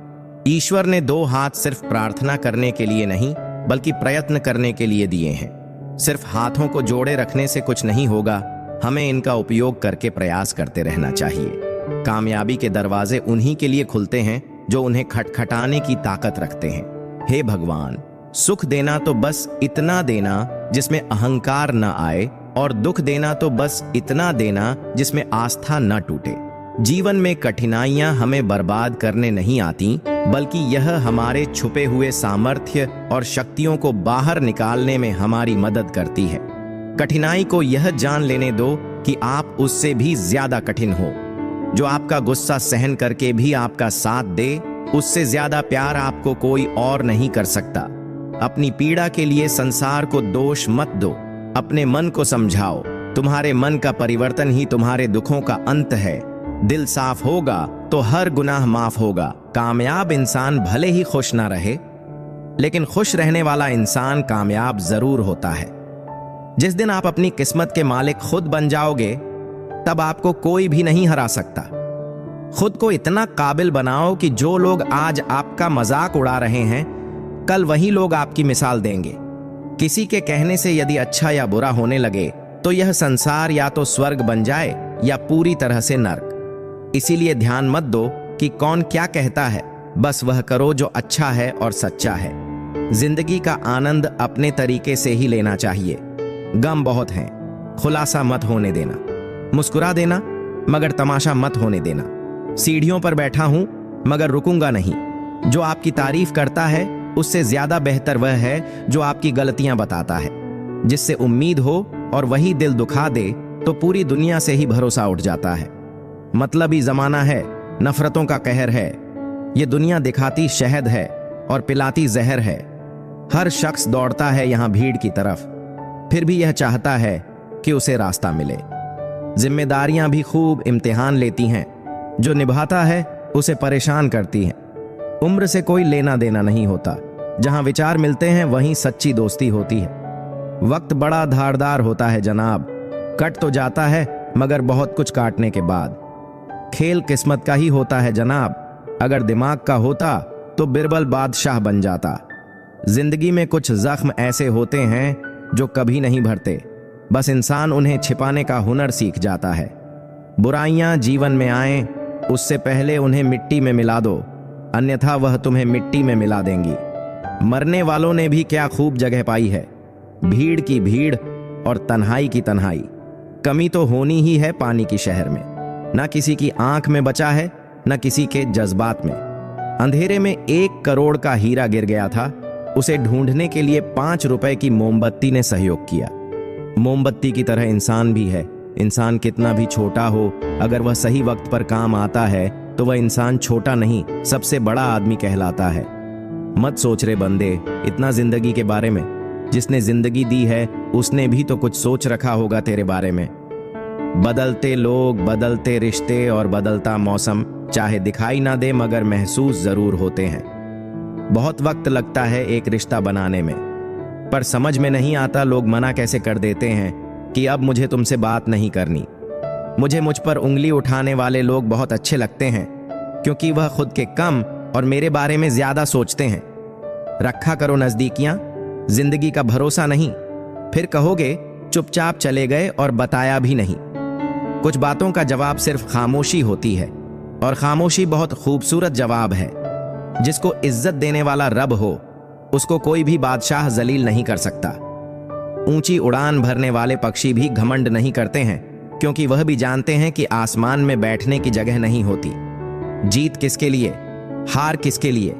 A: ईश्वर ने 2 हाथ सिर्फ प्रार्थना करने के लिए नहीं, बल्कि प्रयत्न करने के लिए दिए हैं। सिर्फ हाथों को जोड़े रखने से कुछ नहीं होगा, हमें इनका उपयोग करके प्रयास करते रहना चाहिए। कामयाबी के दरवाजे उन्हीं के लिए खुलते हैं जो उन्हें खटखटाने की ताकत रखते हैं। हे भगवान, सुख देना तो बस इतना देना जिसमें अहंकार न आए, और दुख देना तो बस इतना देना जिसमें आस्था न टूटे। जीवन में कठिनाइयां हमें बर्बाद करने नहीं आती, बल्कि यह हमारे छुपे हुए सामर्थ्य और शक्तियों को बाहर निकालने में हमारी मदद करती है। कठिनाई को यह जान लेने दो कि आप उससे भी ज्यादा कठिन हो। जो आपका गुस्सा सहन करके भी आपका साथ दे, उससे ज्यादा प्यार आपको कोई और नहीं कर सकता। अपनी पीड़ा के लिए संसार को दोष मत दो, अपने मन को समझाओ। तुम्हारे मन का परिवर्तन ही तुम्हारे दुखों का अंत है। दिल साफ होगा तो हर गुनाह माफ होगा। कामयाब इंसान भले ही खुश ना रहे, लेकिन खुश रहने वाला इंसान कामयाब जरूर होता है। जिस दिन आप अपनी किस्मत के मालिक खुद बन जाओगे, तब आपको कोई भी नहीं हरा सकता। खुद को इतना काबिल बनाओ कि जो लोग आज आपका मजाक उड़ा रहे हैं, कल वही लोग आपकी मिसाल देंगे। किसी के कहने से यदि अच्छा या बुरा होने लगे तो यह संसार या तो स्वर्ग बन जाए या पूरी तरह से नर्क। इसीलिए ध्यान मत दो कि कौन क्या कहता है, बस वह करो जो अच्छा है और सच्चा है। जिंदगी का आनंद अपने तरीके से ही लेना चाहिए। गम बहुत हैं, खुलासा मत होने देना। मुस्कुरा देना, मगर तमाशा मत होने देना। सीढ़ियों पर बैठा हूं, मगर रुकूंगा नहीं। जो आपकी तारीफ करता है उससे ज्यादा बेहतर वह है जो आपकी गलतियां बताता है। जिससे उम्मीद हो और वही दिल दुखा दे तो पूरी दुनिया से ही भरोसा उठ जाता है। मतलबी जमाना है, नफरतों का कहर है। ये दुनिया दिखाती शहद है और पिलाती जहर है। हर शख्स दौड़ता है यहां भीड़ की तरफ, फिर भी यह चाहता है कि उसे रास्ता मिले। जिम्मेदारियां भी खूब इम्तिहान लेती हैं, जो निभाता है उसे परेशान करती हैं। उम्र से कोई लेना देना नहीं होता। जहां विचार मिलते हैं वहीं सच्ची दोस्ती होती है। वक्त बड़ा धारदार होता है जनाब, कट तो जाता है मगर बहुत कुछ काटने के बाद। खेल किस्मत का ही होता है जनाब, अगर दिमाग का होता तो बिरबल बादशाह बन जाता। जिंदगी में कुछ जख्म ऐसे होते हैं जो कभी नहीं भरते, बस इंसान उन्हें छिपाने का हुनर सीख जाता है। बुराइयां जीवन में आए उससे पहले उन्हें मिट्टी में मिला दो, अन्यथा वह तुम्हें मिट्टी में मिला देंगी। मरने वालों ने भी क्या खूब जगह पाई है, भीड़ की भीड़ और तन्हाई की तन्हाई। कमी तो होनी ही है पानी की शहर में। ना किसी की आंख में बचा है, न किसी के जज्बात में। अंधेरे में 1 करोड़ का हीरा गिर गया था, उसे ढूंढने के लिए 5 रुपए की मोमबत्ती ने सहयोग किया। मोमबत्ती की तरह इंसान भी है। इंसान कितना भी छोटा हो, अगर वह सही वक्त पर काम आता है तो वह इंसान छोटा नहीं, सबसे बड़ा आदमी कहलाता है। मत सोच रे बंदे इतना जिंदगी के बारे में। जिसने जिंदगी दी है उसने भी तो कुछ सोच रखा होगा तेरे बारे में। बदलते लोग, बदलते रिश्ते और बदलता मौसम चाहे दिखाई ना दे मगर महसूस जरूर होते हैं। बहुत वक्त लगता है एक रिश्ता बनाने में, पर समझ में नहीं आता लोग मना कैसे कर देते हैं कि अब मुझे तुमसे बात नहीं करनी। मुझ पर उंगली उठाने वाले लोग बहुत अच्छे लगते हैं, क्योंकि वह खुद के कम और मेरे बारे में ज्यादा सोचते हैं। रखा करो नजदीकियां, जिंदगी का भरोसा नहीं। फिर कहोगे चुपचाप चले गए और बताया भी नहीं। कुछ बातों का जवाब सिर्फ खामोशी होती है, और खामोशी बहुत खूबसूरत जवाब है। जिसको इज्जत देने वाला रब हो, उसको कोई भी बादशाह जलील नहीं कर सकता। ऊंची उड़ान भरने वाले पक्षी भी घमंड नहीं करते हैं, क्योंकि वह भी जानते हैं कि आसमान में बैठने की जगह नहीं होती। जीत किसके लिए, हार किसके लिए,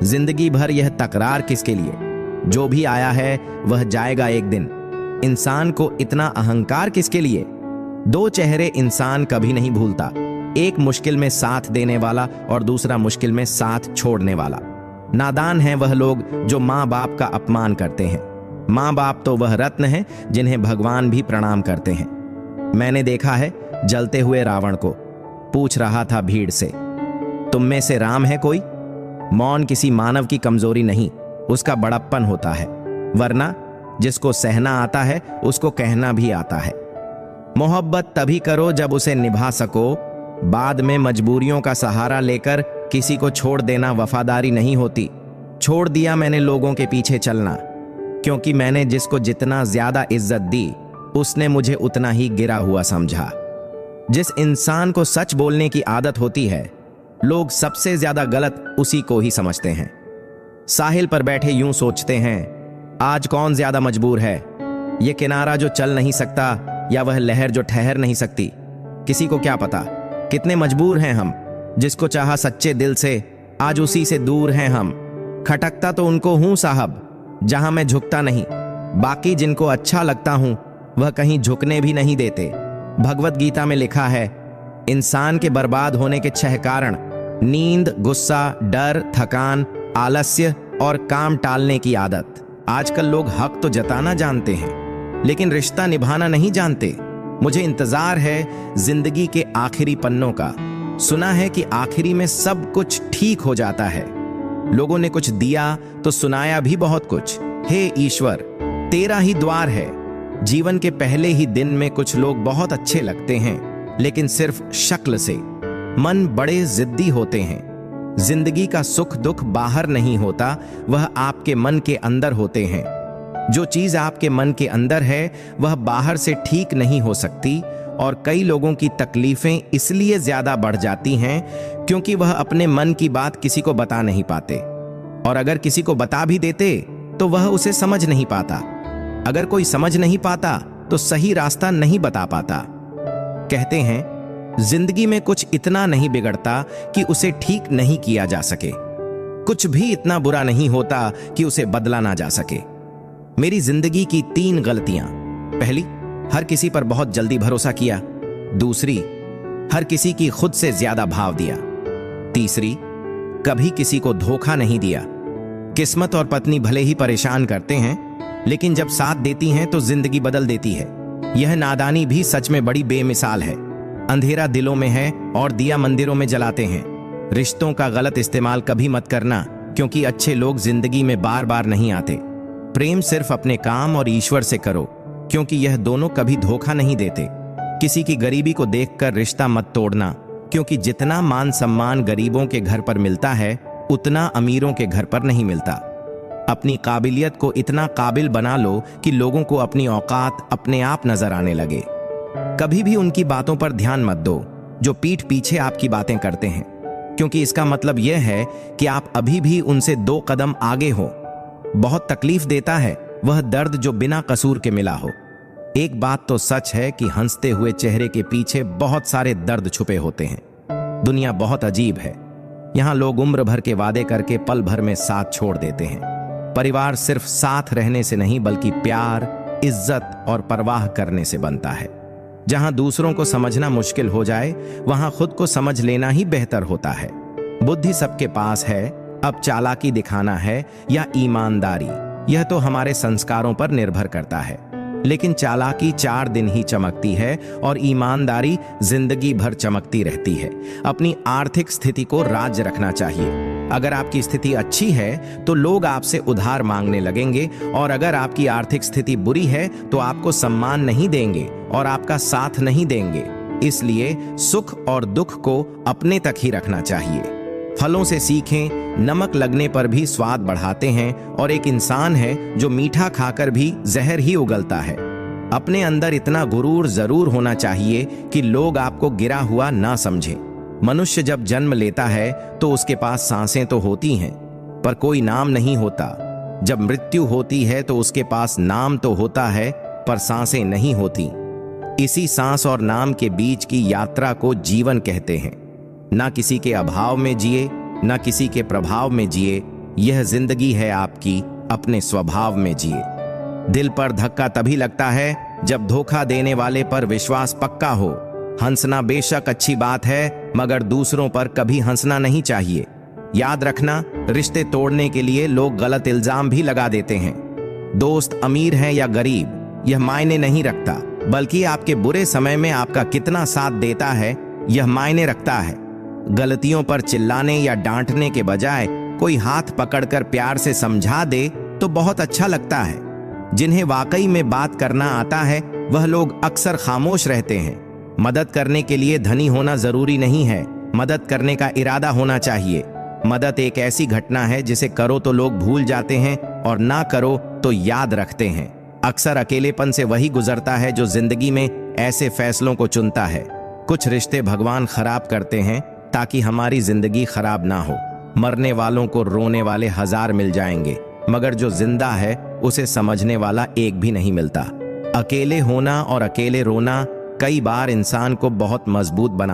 A: जिंदगी भर यह तकरार किसके लिए? जो भी आया है वह जाएगा एक दिन। इंसान को इतना अहंकार किसके लिए? दो चेहरे इंसान कभी नहीं भूलता, एक मुश्किल में साथ देने वाला और दूसरा मुश्किल में साथ छोड़ने वाला। नादान हैं वह लोग जो माँ बाप का अपमान करते हैं। माँ बाप तो वह रत्न हैं जिन्हें भगवान भी प्रणाम करते हैं। मैंने देखा है जलते हुए रावण को। पूछ रहा था भीड़ से, तुम में से राम है कोई? मौन किसी मानव की कमजोरी नहीं, उसका बड़प्पन होता है। वरना जिसको सहना आता है उसको कहना भी आता है। मोहब्बत तभी करो जब उसे निभा सको। बाद में मजबूरियों का सहारा लेकर किसी को छोड़ देना वफादारी नहीं होती। छोड़ दिया मैंने लोगों के पीछे चलना, क्योंकि मैंने जिसको जितना ज्यादा इज्जत दी उसने मुझे उतना ही गिरा हुआ समझा। जिस इंसान को सच बोलने की आदत होती है, लोग सबसे ज्यादा गलत उसी को ही समझते हैं। साहिल पर बैठे यूं सोचते हैं, आज कौन ज्यादा मजबूर है, ये किनारा जो चल नहीं सकता या वह लहर जो ठहर नहीं सकती? किसी को क्या पता कितने मजबूर हैं हम। जिसको चाहा सच्चे दिल से, आज उसी से दूर हैं हम। खटकता तो उनको हूं साहब जहां मैं झुकता नहीं, बाकी जिनको अच्छा लगता हूं वह कहीं झुकने भी नहीं देते। भगवत गीता में लिखा है, इंसान के बर्बाद होने के 6 कारण: नींद, गुस्सा, डर, थकान, आलस्य और काम टालने की आदत। आजकल लोग हक तो जताना जानते हैं, लेकिन रिश्ता निभाना नहीं जानते। मुझे इंतजार है जिंदगी के आखिरी पन्नों का। सुना है कि आखिरी में सब कुछ ठीक हो जाता है। लोगों ने कुछ दिया तो सुनाया भी बहुत कुछ। हे ईश्वर, तेरा ही द्वार है। जीवन के पहले ही दिन में कुछ लोग बहुत अच्छे लगते हैं, लेकिन सिर्फ शक्ल से। मन बड़े जिद्दी होते हैं। जिंदगी का सुख दुख बाहर नहीं होता, वह आपके मन के अंदर होते हैं। जो चीज आपके मन के अंदर है वह बाहर से ठीक नहीं हो सकती, और कई लोगों की तकलीफें इसलिए ज्यादा बढ़ जाती हैं क्योंकि वह अपने मन की बात किसी को बता नहीं पाते, और अगर किसी को बता भी देते तो वह उसे समझ नहीं पाता। अगर कोई समझ नहीं पाता तो सही रास्ता नहीं बता पाता। कहते हैं जिंदगी में कुछ इतना नहीं बिगड़ता कि उसे ठीक नहीं किया जा सके। कुछ भी इतना बुरा नहीं होता कि उसे बदला ना जा सके। मेरी जिंदगी की 3 गलतियां: पहली, हर किसी पर बहुत जल्दी भरोसा किया। दूसरी, हर किसी की खुद से ज्यादा भाव दिया। तीसरी, कभी किसी को धोखा नहीं दिया। किस्मत और पत्नी भले ही परेशान करते हैं, लेकिन जब साथ देती हैं तो जिंदगी बदल देती है। यह नादानी भी सच में बड़ी बेमिसाल है। अंधेरा दिलों में है और दिया मंदिरों में जलाते हैं। रिश्तों का गलत इस्तेमाल कभी मत करना, क्योंकि अच्छे लोग जिंदगी में बार बार नहीं आते। प्रेम सिर्फ अपने काम और ईश्वर से करो, क्योंकि यह दोनों कभी धोखा नहीं देते। किसी की गरीबी को देखकर रिश्ता मत तोड़ना, क्योंकि जितना मान सम्मान गरीबों के घर पर मिलता है उतना अमीरों के घर पर नहीं मिलता। अपनी काबिलियत को इतना काबिल बना लो कि लोगों को अपनी औकात अपने आप नजर आने लगे। कभी भी उनकी बातों पर ध्यान मत दो जो पीठ पीछे आपकी बातें करते हैं, क्योंकि इसका मतलब यह है कि आप अभी भी उनसे 2 कदम आगे हो। बहुत तकलीफ देता है वह दर्द जो बिना कसूर के मिला हो। एक बात तो सच है कि हंसते हुए चेहरे के पीछे बहुत सारे दर्द छुपे होते हैं। दुनिया बहुत अजीब है। यहाँ लोग उम्र भर के वादे करके पल भर में साथ छोड़ देते हैं। परिवार सिर्फ साथ रहने से नहीं, बल्कि प्यार, इज्जत और परवाह करने से बनता है। जहां दूसरों को समझना मुश्किल हो जाए, वहां खुद को समझ लेना ही बेहतर होता है। बुद्धि सबके पास है, अब चालाकी दिखाना है या ईमानदारी, यह तो हमारे संस्कारों पर निर्भर करता है। लेकिन चालाकी 4 दिन ही चमकती है और ईमानदारी जिंदगी भर चमकती रहती है। अपनी आर्थिक स्थिति को राज्य रखना चाहिए। अगर आपकी स्थिति अच्छी है तो लोग आपसे उधार मांगने लगेंगे, और अगर आपकी आर्थिक स्थिति बुरी है तो आपको सम्मान नहीं देंगे और आपका साथ नहीं देंगे। इसलिए सुख और दुख को अपने तक ही रखना चाहिए। फलों से सीखें, नमक लगने पर भी स्वाद बढ़ाते हैं, और एक इंसान है जो मीठा खाकर भी जहर ही उगलता है। अपने अंदर इतना गुरूर जरूर होना चाहिए कि लोग आपको गिरा हुआ ना समझे। मनुष्य जब जन्म लेता है तो उसके पास सांसें तो होती हैं, पर कोई नाम नहीं होता। जब मृत्यु होती है तो उसके पास नाम तो होता है, पर सांसें नहीं होती। इसी सांस और नाम के बीच की यात्रा को जीवन कहते हैं। ना किसी के अभाव में जिए, ना किसी के प्रभाव में जिए। यह जिंदगी है आपकी, अपने स्वभाव में जिए। दिल पर धक्का तभी लगता है जब धोखा देने वाले पर विश्वास पक्का हो। हंसना बेशक अच्छी बात है, मगर दूसरों पर कभी हंसना नहीं चाहिए। याद रखना, रिश्ते तोड़ने के लिए लोग गलत इल्जाम भी लगा देते हैं। दोस्त अमीर है या गरीब यह मायने नहीं रखता, बल्कि आपके बुरे समय में आपका कितना साथ देता है यह मायने रखता है। गलतियों पर चिल्लाने या डांटने के बजाय कोई हाथ पकड़कर प्यार से समझा दे तो बहुत अच्छा लगता है। जिन्हें वाकई में बात करना आता है वह लोग अक्सर खामोश रहते हैं। मदद करने के लिए धनी होना जरूरी नहीं है, मदद करने का इरादा होना चाहिए। मदद एक ऐसी घटना है जिसे करो तो लोग भूल जाते हैं और ना करो तो याद रखते हैं। अक्सर अकेलेपन से वही गुजरता है जो जिंदगी में ऐसे फैसलों को चुनता है। कुछ रिश्ते भगवान खराब करते हैं ताकि हमारी जिंदगी खराब ना हो। मरने वालों को रोने वाले 1000 मिल जाएंगे, मगर जो जिंदा है उसे समझने वाला एक भी नहीं मिलता। अकेले होना और अकेले रोना कई बार इंसान को बहुत मजबूत बना